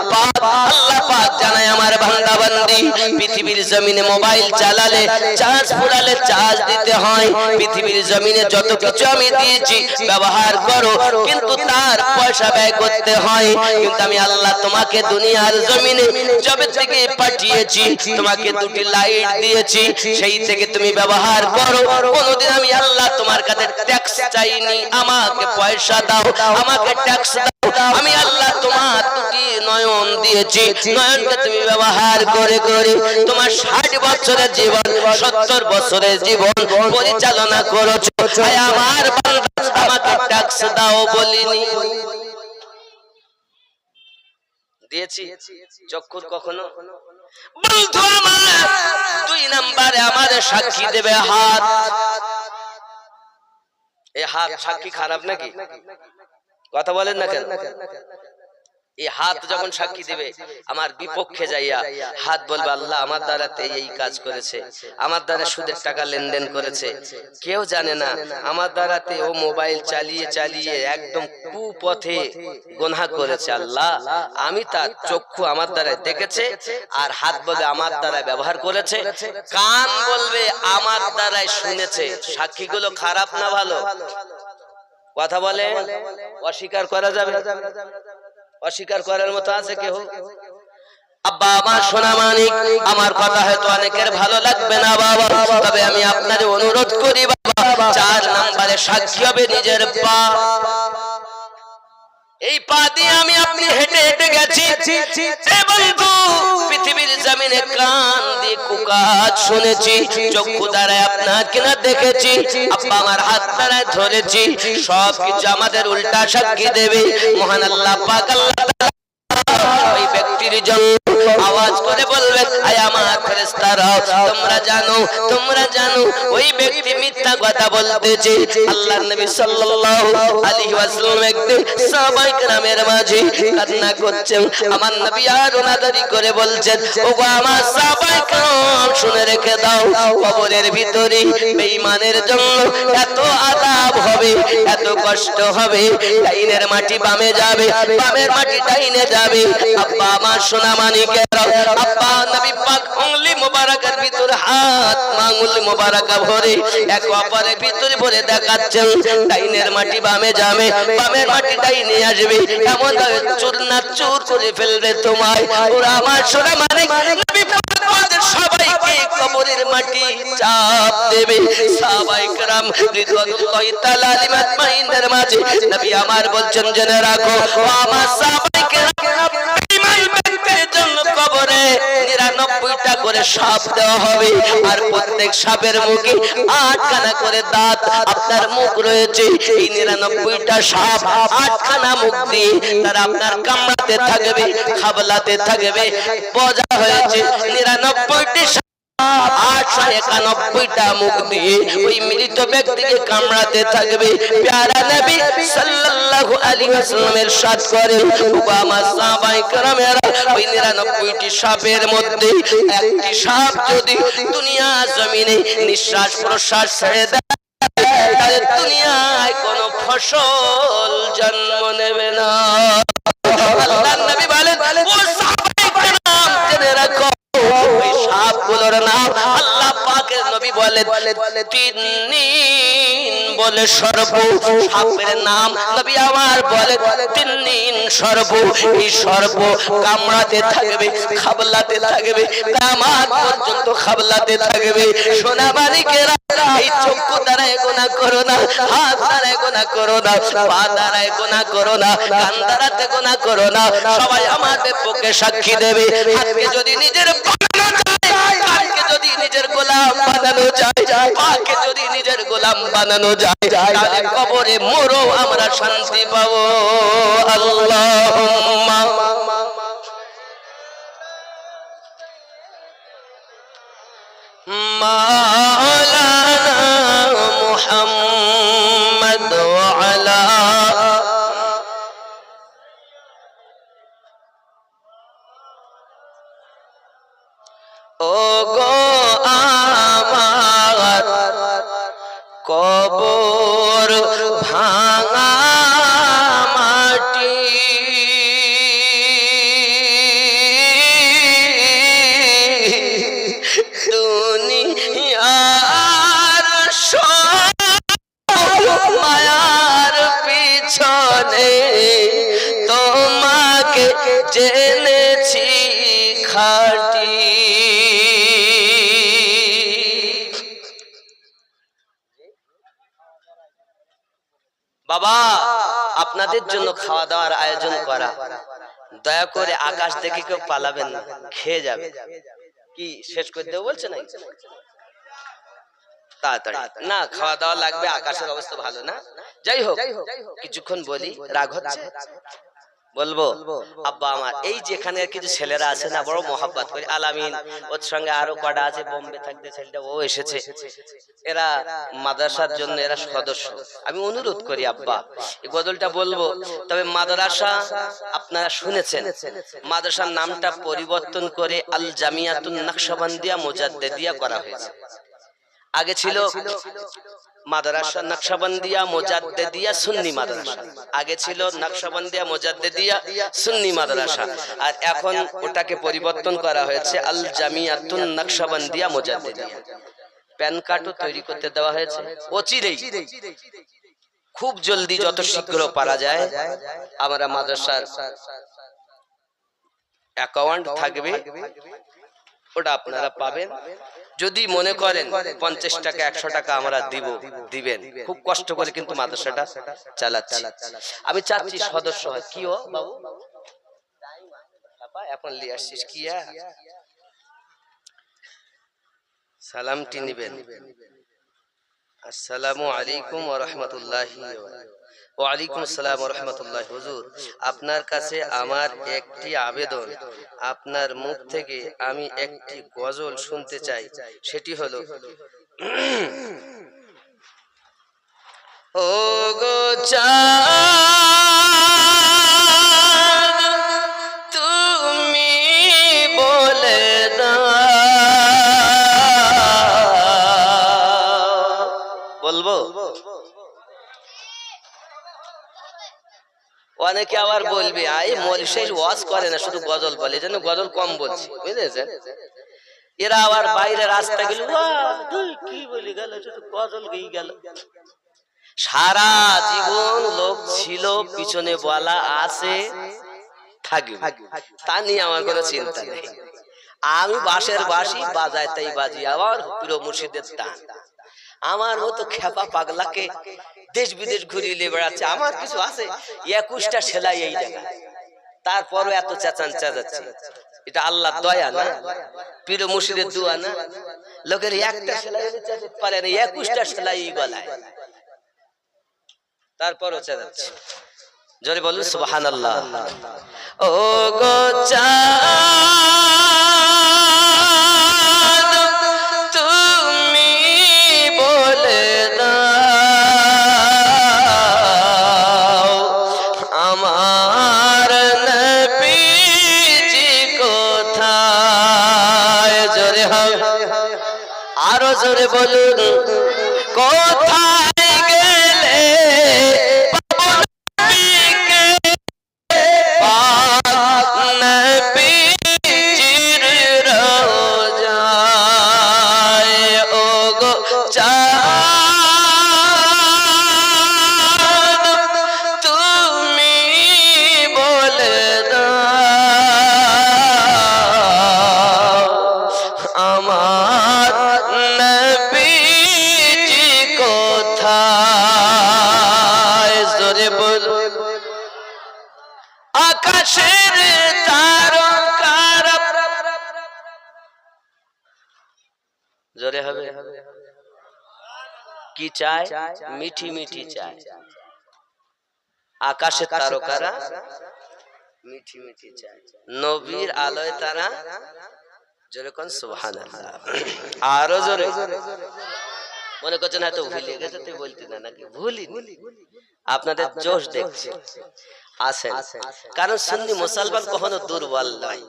পাক জানায় আমার বান্দা বান্দি পৃথিবীর জমিনে মোবাইল চালালে চার্জ ফুরালে চার্জ দিতে হয়, পৃথিবীর জমিনে যত কিছু আমি দিয়েছি ব্যবহার করো, কিন্তু তার পয়সা ব্যয় করতে হয়। কিন্তু আমি আল্লাহ তোমাকে দুনিয়ার জমিনে যবে থেকে পাঠিয়েছি তোমাকে দুটি লাইট দিয়েছি, সেই থেকে তুমি ব্যবহার করো। কোনদিন আমি আল্লাহ তোমার কাছে ট্যাক্স চাইনি, আমাকে পয়সা দাও, আমাকে ট্যাক্স দাও। আমি আল্লাহ তোমার দুটি নয়ন দিয়েছি, নয়নকে তুমি ব্যবহার করে করে তোমার 60 বছরের জীবন 70 বছরের জীবন পরিচালনা করেছো। আমার বান্দা আমাকে ট্যাক্স দাও বলিনি, দিয়েছি? চক্ষুর কখনো? বন্ধু আমার 2 নম্বরে আমাদের সাক্ষী দেবে হাত। এই হাত সাক্ষী খারাপ নাকি? কথা বলেন না কেন? এই হাত যখন সাক্ষী দিবে আমার বিপক্ষে যাইয়া, হাত বলবে আল্লাহ আমার দ্বারাতে এই কাজ করেছে, আমার দ্বারা সুদের টাকা লেনদেন করেছে, কেউ জানে না, আমার দ্বারাতে ও মোবাইল চালিয়ে চালিয়ে একদম কুপথে গুনাহ করেছে। আল্লাহ আমি তার চক্ষু আমার দ্বারা দেখেছে, আর হাত বলবে আমার দ্বারা ব্যবহার করেছে, কান বলবে আমার দ্বারাই শুনেছে। সাক্ষীগুলো খারাপ না ভালো? কথা বলে অস্বীকার করা যাবে? অস্বীকার করার মতো আছে কেউ? আব্বা আমার সোনা মানিক, আমার কথা হয়তো অনেকের ভালো লাগবে না বাবা, তবে আমি আপনাদের অনুরোধ করি বাবা, 4 নম্বরে সাক্ষী হবে নিজের পা। এই পা দিয়ে আমি আপনি হেঁটে হেঁটে গেছি, পৃথিবীর জমিনে কান দিয়ে কুকাজ শুনেছি, চক্ষু দ্বারায় আপনাকে না দেখেছি, আব্বা আমার হাত দ্বারায় ধরেছি, সবকিছু আমাদের উল্টা সাক্ষী দেবে মহান আল্লাহ পাক। আল্লাহ ওই ব্যক্তির জন্য আওয়াজ করে বলবেন আয় আমার ফেরেশতারা, তোমরা জানো ওই ব্যক্তি মিথ্যা কথা বলতেছে। আল্লাহর নবী সাল্লাল্লাহু আলাইহি ওয়াসাল্লাম একদিন সাহাবায়ে কেরামের মাঝে কান্না করছেন, আমার নবী আর ওনাদারি করে বলছেন, ওগো আমার সাহাবায়ে কেরাম শুনে রেখে দাও, কবরের ভিতরে বেঈমানের জন্য এত আযাব হবে, এত কষ্ট হবে, ডাইনের মাটি বামে যাবে, বামের মাটি ডাইনে যাবে। আব্বা আমার সোনা মানিকেরা, আব্বা নবী পাক উংলি মোবারকের ভিতরে হাত আঙ্গুল মোবারকা ভরে এক অপরের ভিতরে ভরে দেখাচ্ছেন, ডাইনের মাটি বামে যাবে, বামের মাটি ডাইনে আসবে, এমন ভাবে চূর্ণাচূর করে ফেলবে তোমায়। ওরা আমার সোনা মানিক নবী পাক আমাদের সবাইকে কবরের মাটি চাপ দেবে। সাহাবায়ে কেরাম রিদওয়ানুল্লাহি তাআলা আলাইহিম আজমাইনের মাঝে নবী আমার বলছেন, জেনে রাখো আমার সাহাবায়ে কেরাম কবরে 99টা করে সাপ দেওয়া হবে, আর প্রত্যেক সাপের মুখে 8খানা করে দাঁত। আপনার মুখ রয়েছে, এই 99টা সাপ 8খানা মুখ দিয়ে তারা আপনার কামড়াতে থাকবে, খাবলাতে থাকবে। বোঝা হয়েছে 99টি সাপ 8 891টা মুখ দিয়ে ওই মৃত ব্যক্তিকে কামড়াতে থাকবে। প্যারা নবী সাল্লাল্লাহু আলাইহি ওয়াসাল্লামের সাথ করেন, আমার সাহাবায়ে কেরামেরা ওই 99টি সাপের মধ্যে একটি সাপ যদি দুনিয়া জমিনে নিঃশ্বাস প্রশ্বাস ছেড়ে দেয়, তাহলে দুনিয়ায় কোনো ফসল জন্ম নেবে না। আল্লাহর নবী বলেন, ও সাহাবায়ে কেরাম জেনে রাখো, ওই সাপগুলোর নাম আল্লাহ পাকের নবী বলেন তিন্নিন বলে সর্প। সাপের নাম নবী আমার বলে তিন্নিন সর্প। এই সর্প কামড়াতে থাকবে, খাবলাতে থাকবে, কিয়ামত পর্যন্ত খাবলাতে থাকবে। সোনা মানিকেরা, এই চক্ষু দ্বারায় গুনাহ করো না, হাত দ্বারায় গুনাহ করো না, পা দ্বারায় গুনাহ করো না, কান দ্বারাতে গুনাহ করো না। সবাই আমাদের পক্ষে সাক্ষী দেবে। হাতকে যদি নিজের কানকে যদি নিজের গোলাম বানানো যায়, পাকে যদি নিজের গোলাম বানানো যায়, তাহলে কবরে মরো আমরা শান্তি পাবো। আল্লাহুম্মা মাওলানা মুহাম্মদ ওয়া আলা ও গো আমার কবর ভাঙা মাটি, দুনিয়ার সব মায়ার পিছনে তোমাকে জেনেছি খাঁটি। বাবা, আপনাদের জন্য খাওয়া দাওয়ার আয়োজন করা, দয়া করে আকাশ দেখে কেউ পালাবেন না, খেয়ে যাবে। কি শেষ করে দেবো বলছে না? তাড়াতাড়ি না, খাওয়া দাওয়া লাগবে, আকাশের অবস্থা ভালো না। যাই হোক, কিছুক্ষণ বলি, রাগ হচ্ছে? বলবো। আব্বা আমার এই যেখানে কিছু ছেলেরা আছে না, বড় মহব্বত করি, আলামিন, ওর সঙ্গে আরো কটা আছে, বোম্বে থাকতে ছেলেটা, ও এসেছে। এরা মাদ্রাসার জন্য এরা সদস্য। আমি অনুরোধ করি আব্বা, এই গজলটা বলবো, তবে মাদ্রাসা আপনারা শুনেছেন, মাদ্রাসার নামটা পরিবর্তন করে আল জামিয়াতুন নকশবন্দিয়া মুজাদ্দিদিয়া করা হয়েছে। আগে ছিল মাদ্রাসা নকশবন্দিয়া মুজাদ্দিদিয়া সুন্নি মাদ্রাসা, আগে ছিল নকশবন্দিয়া মুজাদ্দিদিয়া সুন্নি মাদ্রাসা, আর এখন ওটাকে পরিবর্তন করা হয়েছে আল জামিয়াতুন নকশবন্দিয়া মুজাদ্দিদিয়া। প্যান কার্ডও তৈরি করতে দেওয়া হয়েছে অচিরেই, খুব জলদি, যত শীঘ্র পারা যায়। আমরা মাদ্রাসার অ্যাকাউন্ট থাকবে, ওটা আপনারা পাবেন। যদি মনে করেন 50 টাকা 100 টাকা আমরা দিবেন, খুব কষ্ট করে কিন্তু মাদ্রাসাটা চালাচ্ছি। আমি চাচ্ছি সদস্য হয়। কি ও বাবু এখন লিয়ে আসছিস কি? সালামটি নিবেন। আসসালামু আলাইকুম ওয়া রাহমাতুল্লাহি ওয়া আলাইকুম আসসালাম ওয়া রাহমাতুল্লাহি। হুজুর, আপনার কাছে আমার একটি আবেদন, আপনার মুখ থেকে আমি একটি গজল শুনতে চাই। সেটি হলো, ও গো চাঁদ তুমি বলে দাও। বলবো? অনেকে আবার বলবে মৌলভী সাহেব ওয়াজ করে না, শুধু গজল বলে, যেন গজল কম বলছি, বুঝেছেন? এরা আবার বাইরে রাস্তা গেল, কি বলি গেল, শুধু গজল গেই গেল। সারা জীবন লোক ছিল, পিছনে বলা আছে, থাকবে, তা নিয়ে আমার কোনো চিন্তা নেই। আমি বাঁশের বাঁশি বাজাই তাই বাজি, আবার প্রিয় মুর্শিদের টান। আমার মতো খেপা পাগলাকে দেশ বিদেশ ঘুরিয়ে বেড়াচ্ছে, আমার কিছু আছে 21টা সেলাই এই জায়গা, তারপরও এত চেঁচান চেঁচাচ্ছে। এটা আল্লাহর দয়া না, পীর মুর্শিদের দোয়া না? লোকের একটা সেলাই পারে না, 21টা সেলাই গলায়, তারপরও চেঁচাচ্ছে। জোরে বলুন সুবহানাল্লাহ। ও গো চাঁদ আরো জোরে বলুন কোথায় গেলে পাবো নবীকে পাক নবীজির রওজায় ওগো চাঁদ তুমি বলে দাও আমার নবীজি কোথায় জোরে বলুন আকাশের তারকারা জোরে হবে কি চায় মিঠি মিঠি চায় আকাশের তারকারা মিঠি মিঠি চায় নবীর আলোয় তারা জোরে কোন সুবহানাল্লাহ আরো জোরে মনে করছেন হয়তো ভুলে গেছে তুই বলতি না নাকি ভুলিনি আপনাদের জোশ দেখছি আসেন কারণ সুন্নি মুসলমান কখনো দুর্বল নয়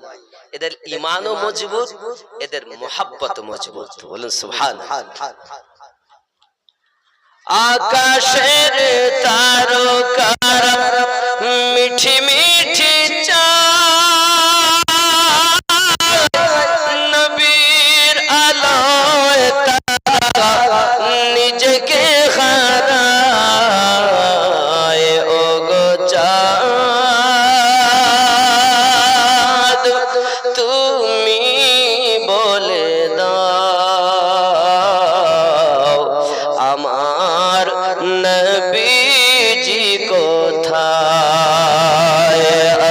এদের ঈমানও মজবুত এদের মুহাব্বত মজবুত বলুন সুবহানাল্লাহ আকাশের তারকারা মিঠি মিঠি চায় নবীর আলোয় তারা নিজেকে হারায় ওগো চাঁদ তুমি বলে দাও আমার নবীজি কোথায়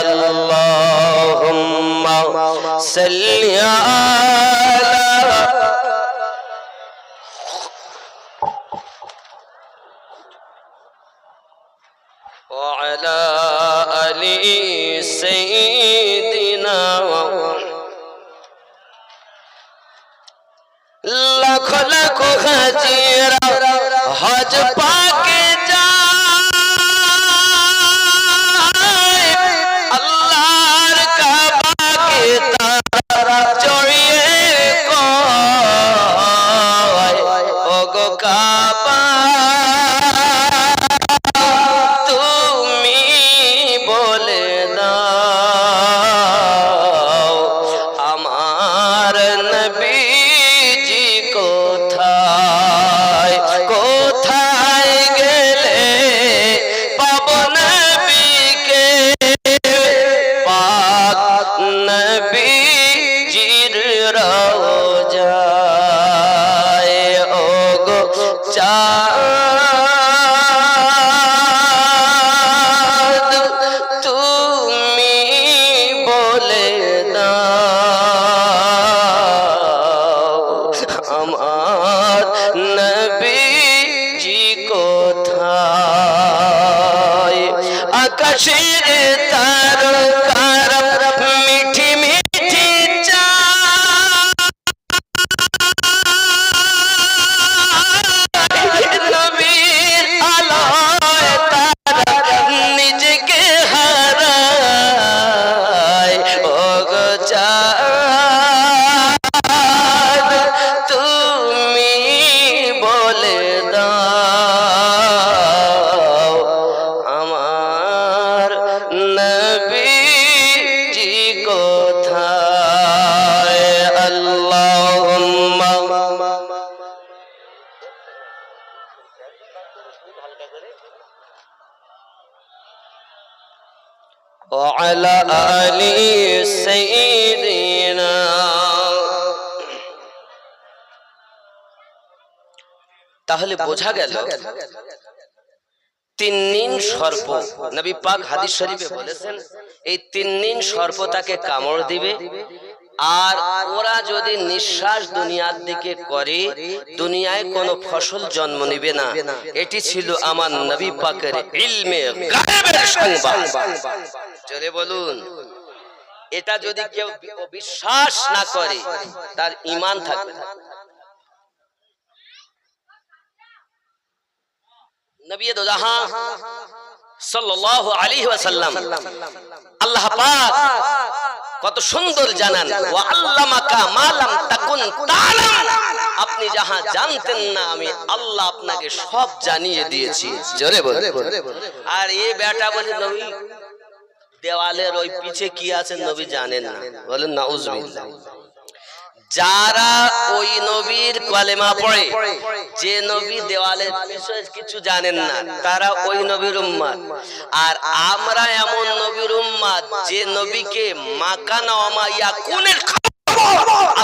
আল্লাহুম্মা সাল্লি আলা ওয়া আলা আলি সাইয়্যিদিনা লাখ লাখ হাজিরা হজ পাকে যায় আল্লাহর কাবাকে তারা জড়িয়ে কয় ওগো কাবা তুমি বলে দাও আমার নবীজি কোথায় কোথায় গেলে পাবো নবীকে পাক নবীজির রওজায় ওগো চাঁদ তুমি বলে দাও আমার নবীজি কোথায় আকাশের তারকারা মিঠি মিঠি চায় নবীর আলোয় তারা নিজেকে হারায় ওগো চাঁদ তুমি বলে দাও আমার নবীজি কোথায় আল্লাহুম্মা ওয়া আলা আলি সাইয়্যিদিনা তাহলে বোঝা গেল তিন্নিন সর্প নবী পাক হাদিস শরীফে বলেছেন এই তিন্নিন সর্প তাকে কামড় দিবে আর ওরা যদি নিঃশ্বাস দুনিয়ার দিকে করে দুনিয়ায় কোনো ফসল জন্ম নেবে না এটি ছিল আমার নবী পাকের ইলমে গায়েবের সংবাদ জোরে বলুন এটা যদি কেউ বিশ্বাস না করে তার ঈমান থাকবে না নবী দো জাহান সাল্লাল্লাহু আলাইহি ওয়াসাল্লাম আল্লাহ পাক কত সুন্দর জানান ওয়া আল্লামাকা মা লাম তাকুন তাআলাম আপনি যাহা জানতেন না আমি আল্লাহ আপনাকে সব জানিয়ে দিয়েছি। জোরে বল। আর এই বেটা বলে নবী দেওয়ালের ওই পিছে কি আছে নবী জানেন না। বলেন নাউজুবিল্লাহ। যারা ওই নবীর কলেমা পড়ে, যে নবী দেওয়ালের পিছে কিছু জানেন না, তারা ওই নবীর উম্মত। আর আমরা এমন নবীর উম্মত যে নবীকে মাকানা ওয়া মা ইয়াকুনের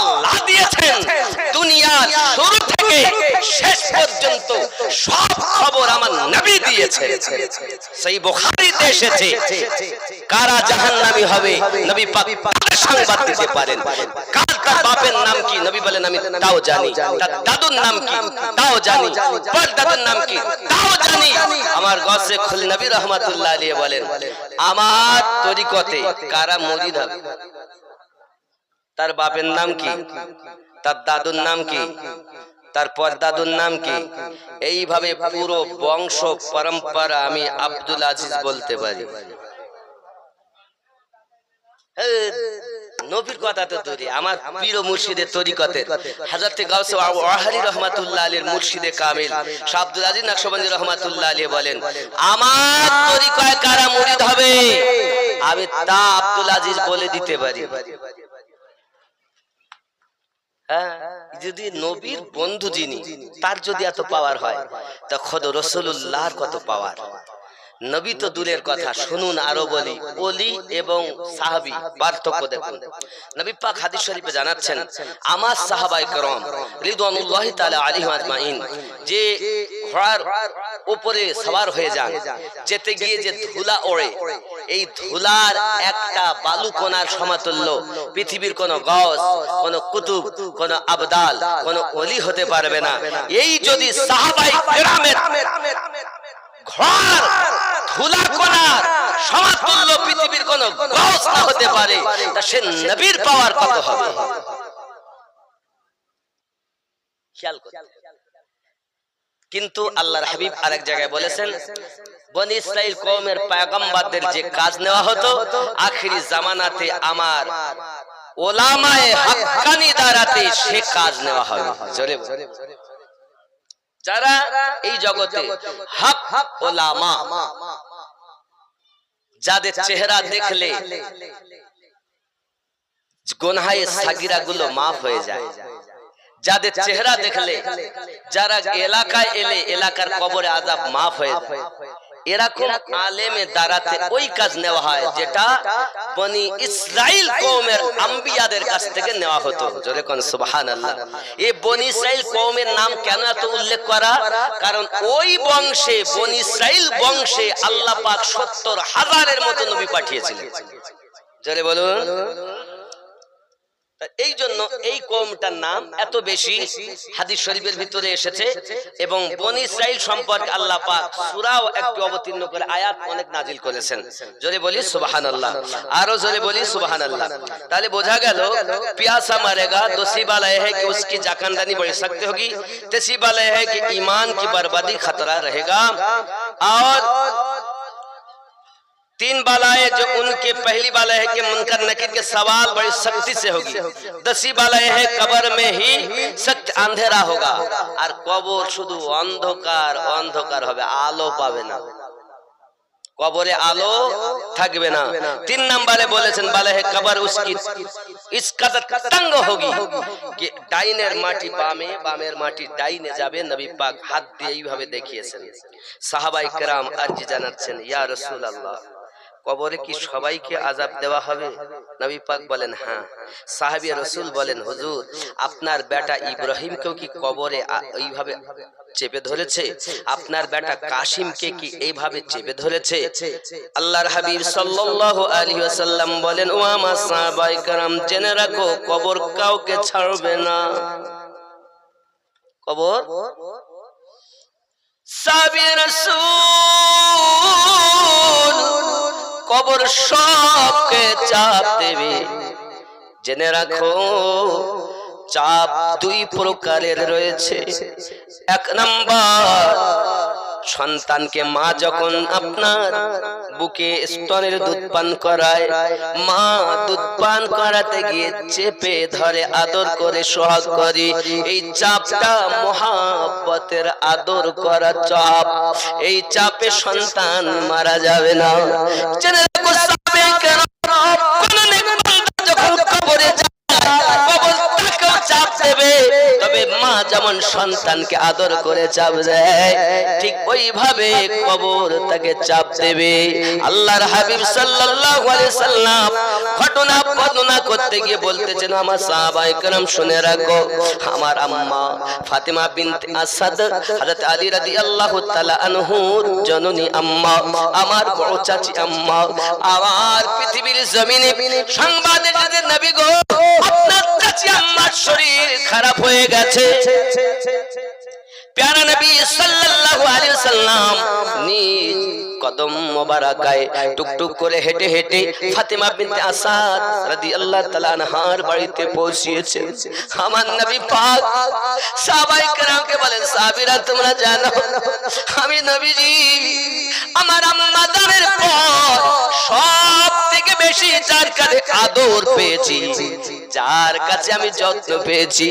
আল্লাহ দিয়েছেন। দুনিয়ার শুরু থেকে শেষ পর্যন্ত সব খবর আমার নবী দিয়েছে। সেই বুখারীতে এসেছে কারা জাহান্নামী হবে নবী পাক সংবাদ দিতে পারেন। কার তার বাপের নাম কি নবী বলেন আমি তাও জানি, তার দাদুর নাম কি তাও জানি, তার দাদুর নাম কি তাও জানি। আমার গসে খুল নবী রাহমাতুল্লাহ আলাইহি বলেন আমার তরিকতে কারা মুরিদ হবে, তার বাপের নাম কি, তার দাদুর নাম কি, তার পরদাদুর নাম কি, এইভাবে পুরো বংশ পরম্পরা আমি আব্দুল আজিজ বলতে পারি। নবীর কথা তো দূরে, আমার প্রিয় মুর্শিদের তরিকতের হযরত গাউস ওয়াহারি রাহমাতুল্লাহ আলাইহির মুর্শিদে কামিল শাহ আব্দুল আজিজ নকশবন্দি রাহমাতুল্লাহ আলাইহি বলেন আমার তরিকায় কারা মুরিদ হবে আমি তা আব্দুল আজিজ বলে দিতে পারি। যদি নবীর বন্ধু যিনি তার যদি এত পাওয়ার হয় তা খোদ রাসূলুল্লাহর কত পাওয়ার। নবী তো দূরের কথা, শুনুন আরো বলি ওলি এবং সাহাবী পার্থক্য দেখুন। নবী পাক হাদিস শরীফে জানাচ্ছেন আমার সাহাবায়ে কেরাম রিদওয়ানুল্লাহি তাআলা আলাইহিম আজমাইন যে ঘোড়ার উপরে সওয়ার হয়ে যান, যেতে গিয়ে যে ধুলা ওড়ে, এই ধুলার একটা বালুকণার সমতুল্য পৃথিবীর কোন গাউস, কোন কুতুব, কোন আবদাল, কোন ওলি হতে পারবে না। এই যদি সাহাবায়ে কেরামের ঘোড়ার ধুলা কণার সমতুল্য পৃথিবীর কোন গাউস না হতে পারে তা সে নবীর পাওয়ার কত হবে খেয়াল করুন। কিন্তু আল্লাহর হাবিব আরেক জায়গায় বলেছেন বনি ইসরাইল কওমের পয়গম্বরদের যে কাজ নেওয়া হতো আখিরি জামানাতে আমার উলামায়ে হাক্কানি দ্বারাতে সে কাজ নেওয়া হবে। জোরে যারা এই জগতে হক উলামা, যাদের চেহারা দেখলে গুনাহে সাগীরা গুলো মাফ হয়ে যায়, যাদের চেহারা দেখলে যারা এলাকায় এলে এলাকার কবরে আযাব মাফ হয়ে যায়, এরকম আলেমের দ্বারাতে ওই কাজ নেওয়া হয় যেটা বনি ইসরাইল কওমের আম্বিয়াদের কাছ থেকে নেওয়া হতো। জোরে কোন সুবহানাল্লাহ। এই বনি ইসরাইল কওমের নাম কেন এত উল্লেখ করা? কারণ ওই বংশে বনি ইসরাইল বংশে আল্লাহ পাক ৭০,০০০-এর মতো নবী পাঠিয়েছিলেন। জোরে বলুন। এই জন্য এই কওমটার নাম এত বেশি হাদিস শরীফের ভিতরে এসেছে এবং বনি ইসরাইল সম্পর্কে আল্লাহ পাক সূরাও একটু অবতীর্ণ করে আয়াত অনেক নাজিল করেছেন। জোরে বলি সুবহানাল্লাহ, আরো জোরে বলি সুবহানাল্লাহ। তাহলে বোঝা গেল प्यासा मरेगा दूसरी बात यह है कि उसकी जाकानदानी बढ़ सकती होगी, तीसरी बात यह है कि ईमान की बर्बादी खतरा रहेगा, और तीन बालाएं जो उनके पहली बाला है कि मुनकर नकीर के सवाल बड़ी सख्ती से होगी, दसवीं बाला है कब्र में ही सख्त अंधेरा होगा और कब्र शुद्ध अंधकार अंधकार होगा, आलो पावे ना, कब्रे आलो থাকবে না। तीन नंबरे বলেছেন बाला है कब्र उसकी इस कदर तंग होगी कि ডাইনের মাটি বামে, বামের মাটি ডাইনে যাবে। নবী পাক হাত দিয়ে এইভাবে দেখিয়েছেন। সাহাবায়ে কেরাম আরজি জানাচ্ছেন ইয়া রাসূলুল্লাহ কবরে কি সবাইকে আযাব দেওয়া হবে? নবী পাক বলেন হ্যাঁ। সাহাবী রাসূল বলেন হুজুর আপনার বেটা ইব্রাহিমকেও কি কবরে এইভাবে চেপে ধরেছে? আপনার বেটা কাসিমকে কি এইভাবে চেপে ধরেছে? আল্লাহর হাবিব সাল্লাল্লাহু আলাইহি ওয়াসাল্লাম বলেন ও আমার সাহাবায়ে কেরাম জেনে রাখো কবর কাউকে ছাড়বে না। কবর সাহাবী রাসূল কবর সবকে চাপ দেবে। জেনে রাখো চাপ দুই প্রকারের রয়েছে। এক নাম্বার সন্তানকে মা যখন আপনার বুকে স্তনের দুধ পান করায়, মা দুধ পান করাতে গিয়ে চেপে ধরে, আদর করে, সোহাগ করে। এই চাপটা মহাব্বতের আদর করা চাপ। এই চাপে সন্তান মারা যাবে না। জেনে রাখো সাহাবায়ে কেরাম, কোন নেক বান্দা যখন কবরে যায়, কবর তাকেও চাপ দেবে। তবে মা যেমন সন্তানকে আদর করে চাপ দেয়, ঠিক ওইভাবে কবর তাকে চাপ দেবে। আল্লাহর হাবিব সাল্লাল্লাহু আলাইহি সাল্লাম ঘটনা বর্ণনা করতে গিয়ে বলতেছেন, আমার সাহাবায়ে কেরাম শুনে রাখো, আমার আম্মা ফাতিমা বিনতে আসাদ, হযরত আলী রাদিয়াল্লাহু তাআলা আনহুর জননী আম্মা, আমার বড় চাচি আম্মা, আমার পৃথিবীর জমিনে সংবাদ এসেছে, নবী গো, আপনার চাচি আম্মার শরীর খারাপ হয়ে গেছে। প্যারা নবী সাল্লাল্লাহু আলাইহি ওয়াসাল্লাম নিজ কদম মোবারকায় টুকটুক করে হেঁটে হেঁটে ফাতিমা বিনতে আসাদ রাদিয়াল্লাহু তাআলা আনহার বাড়িতে পৌঁছিয়েছে। আমার নবী পাক সাহাবায়ে কেরামকে বলেন, সাহাবীরা তোমরা জানো আমি নবীজি আমার আম্মা জানের পর সব থেকে বেশি যার কাছে আদর পেয়েছি, যার কাছে আমি যত্ন পেয়েছি,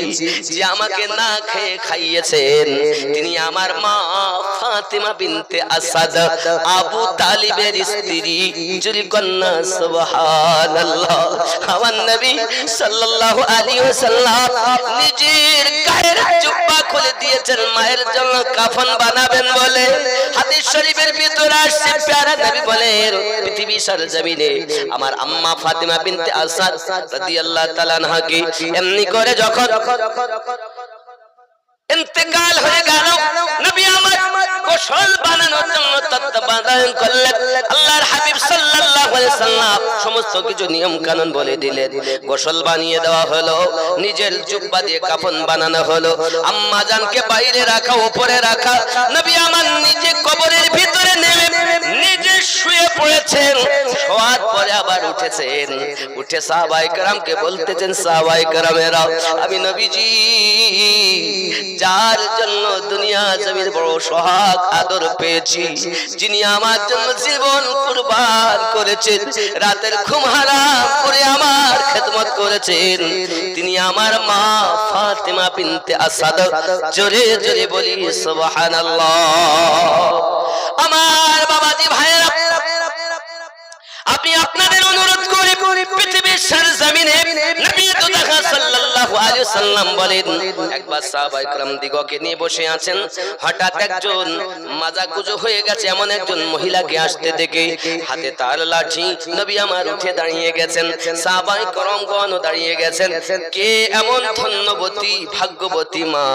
যে আমাকে না খেয়ে খাইয়েছেন, তিনি আমার মা ফাতিমা বিনতে আসাদ, আবু তালিবের স্ত্রী। জুরি কন্যা সুবহানাল্লাহ। আমার নবী সাল্লাল্লাহু আলাইহি ওয়াসাল্লাম নিজের গায়ের জুব্বা খুলে দিয়েছেন মায়ের জন্য কাফন বানাবেন বলে। হাদিস শরীফের ভিতরে আসছে, প্যারা নবী বলেন, পৃথিবী সরজমিনে আমার আম্মা ফাতিমা বিনতে আসাদ রাদিয়াল্লাহু তাআলা আনহাকে এমনি করে যখন ইন্তেকাল হয়ে গেল, নবী আমার গোসল বানানোর জন্য তত্ত্বাবধান করলেন। আল্লাহর হাবিব সাল্লাল্লাহু আলাইহি সাল্লাম সমস্ত কিছু নিয়ম কানুন বলে দিলেন। গোসল বানিয়ে দেওয়া হলো, নিজের জুব্বা দিয়ে কাফন বানানো হলো, আম্মা জানকে বাইরে রাখা, উপরে রাখা। নবী আমার নিজে কবরের ভিতরে নেমে নিজে শুয়ে পড়েছেন, শোয়ার পরে আবার উঠেছেন, উঠে সাহাবায়ে কেরামকে বলতেছেন, সাহাবায়ে কেরামেরা, আমি নবীজি যার জন্য দুনিয়া জমির বড় সোহাগ আদর পেয়েছি, যিনি আমার জন্য জীবন কুরবান করেছেন, রাতের ঘুম হারাম করে আমার খেদমত করেছেন, তিনি আমার মা ফাতিমা বিনতে আসাদ। জোরে জোরে বলি সুবহানাল্লাহ। আমার বাবাজি ভাইয়েরা, আমি আপনাদের অনুরোধ করি, পৃথিবীর সরজমিনে নবী দুদহা সাল্লাল্লাহু আলাইহি ওয়াসাল্লাম বলেন, একবার সাহাবায়ে কেরাম দিগকে নিয়ে বসে আছেন, হঠাৎ একজন মাজাকুজো হয়ে গেছে এমন একজন মহিলাকে আসতে দেখে হাতে তার লাঠি, নবী আমার উঠে দাঁড়িয়ে গেছেন, সাহাবায়ে কেরামগণ দাঁড়িয়ে গেছেন। কে এমন ধন্যবতী ভাগ্যবতী মা,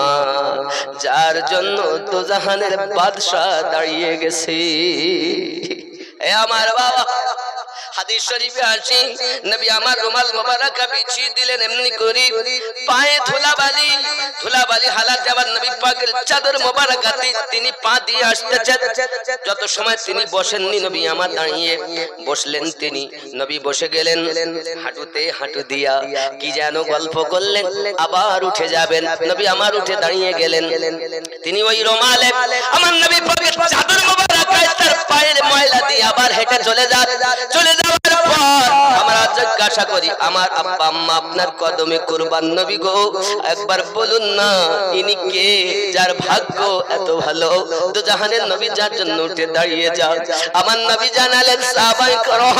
যার জন্য দোজাহানের বাদশা দাঁড়িয়ে গেছে। এ আমার বাবা, হাদিস শরীফে আছে, নবী আমার রুমাল মোবারকা বিছিয়ে দিলেন, এমনি করে পায়ে ধুলাবালি হালাত যাবার নবী পাকের চাদর মোবারকাতে তিনি পা দিয়ে আসতেছেন। যত সময় তিনি বসেননি, নবী আমার দাঁড়িয়ে বসলেন, তিনি নবী বসে গেলেন, হাঁটুতে হাঁটু দিয়া কি যেন গল্প করলেন, আবার উঠে যাবেন, নবী আমার উঠে দাঁড়িয়ে গেলেন, তিনি ওই রুমালে আমার নবী পাকের চাদর মোবারকায় তার পায়ের ময়লা দিয়ে আবার হেঁটে চলে যাওয়ার পর আমরা জিজ্ঞাসা করি, আমার আব্বা আম্মা আপনার কদমে কুরবান, নবী গো একবার বলুন না ইনি কে, যার ভাগ্য এত ভালো, তো জাহানের নবী যার জন্য উঠে দাঁড়িয়ে যান। আমার নবী জানালেন, সাহাবায়ে কেরাম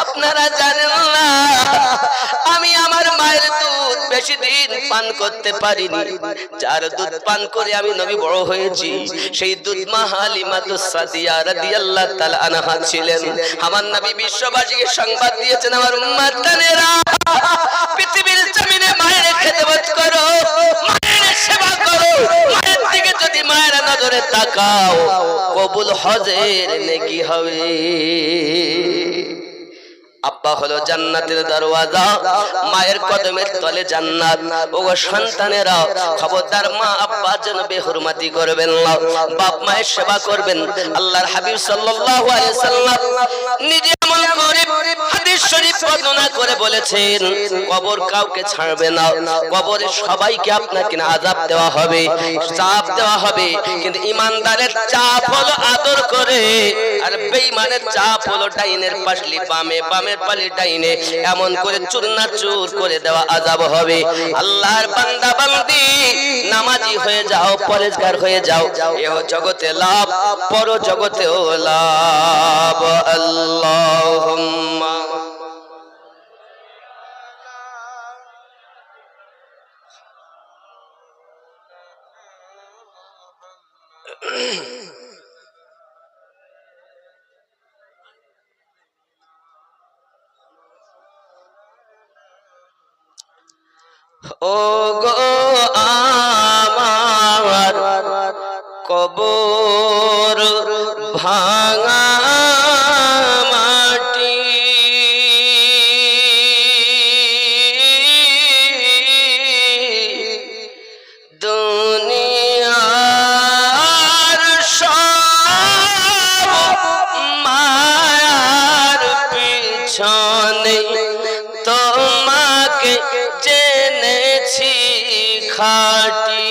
আপনারা জানেন না, আমি আমার মায়ের দুধ বেশি দিন পান করতে পারিনি, যার দুধ পান করে আমি নবী বড় হয়েছি, সেই দুধ মা হালিমাতুস সাদিয়া রাদিয়াল্লাহু তাআলা আনহা ছিলেন। আমার নবী বিশ্ববাসীকে সংবাদ দিয়েছেন, আমার উম্মতানেরা পৃথিবীর জমিনে মায়ের খেদমত করো, মায়ের সেবা করো, মায়ের দিকে যদি মায়ের নজরে তাকাও, কবুল হজের নেকি হবে। আব্বা হলো জান্নাতের দরওয়াজা, মায়ের কদমের তলে জান্নাত। ওগো সন্তানেরা, খবরদার মা আব্বা যেন বেহুরমাতি করবেন না, বাপ মায়ের সেবা করবেন। আল্লাহর হাবিব সাল্লাল্লাহু আলাইহি সাল্লাম নিজে এমন করে হাদিস শরীফ বর্ণনা করে বলেছেন কবর কাউকে ছাড়বে না, কবরে সবাইকে আপনাকে আযাব দেওয়া হবে, চাপ দেওয়া হবে, কিন্তু ইমানদারের চাপ হলো আদর করে, আর বেঈমানের চাপ হলো ডাইনের পাশলি বামে, বামের পাশলি ডাইনে, এমন করে চূর্ণাচূর করে দেওয়া আযাব হবে। আল্লাহর বান্দা বান্দি নামাজি হয়ে যাও, পরেজগার হয়ে যাও, এও জগতে লাভ, পর জগতেও লাভ। আল্লাহুম্মা ও গো আমার কবর ভাঙা মাটি, দুনিয়ার সব মায়ার পিছনে তোমাকে জেনেছি খাটি,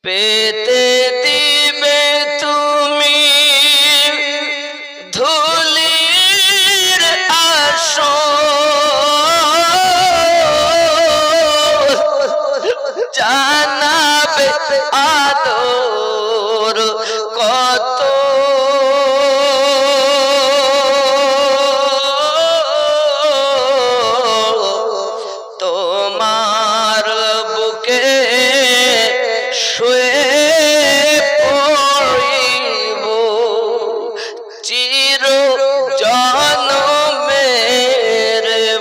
পেতে দিবে তুমি ধুলির আসর, জানাবে আদর কত, তোমার বুকে শুয়ে পড়িব চির জনমের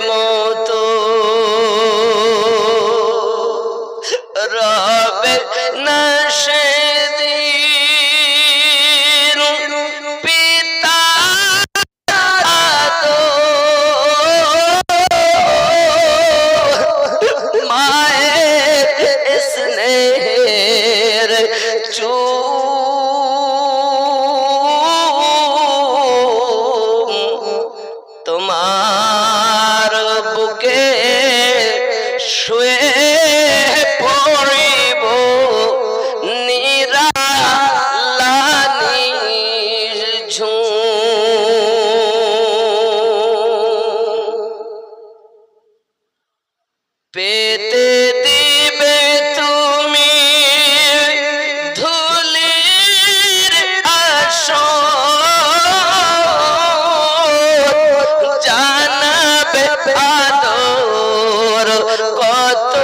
মতো, রবে না সেদিন পিতা মায়ের স্নেহের চুম, তোমার বুকে শুয়ে পড়িব নিরালানি ঝুম, পেতে দিবে তুমি ধুলির আসর, জানাবে আদর কত,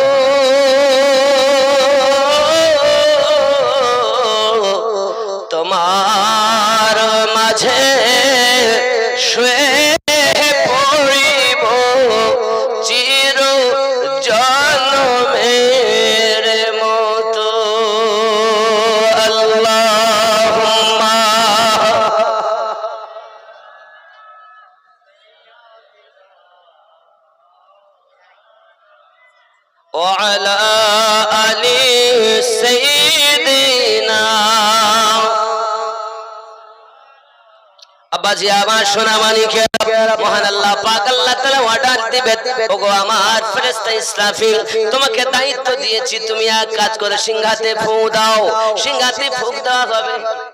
তোমার মাঝে শুয়ে পড়িব চির জনমের মতো। আল্লাহুম্মা ওয়া আলা আলি সাইয়্যিদিনা। আব্বাজি আমার সোনা মানিকেরা, মহান আল্লাহ পাক আল্লাহ তাআলা অর্ডার দিবেন, ওগো আমার ফেরেশতা ইসরাফিল, তোমাকে দায়িত্ব দিয়েছি, তুমি এক কাজ করে সিংহাতে ফু দাও, সিংহাতে ফুঁক দেওয়া হবে।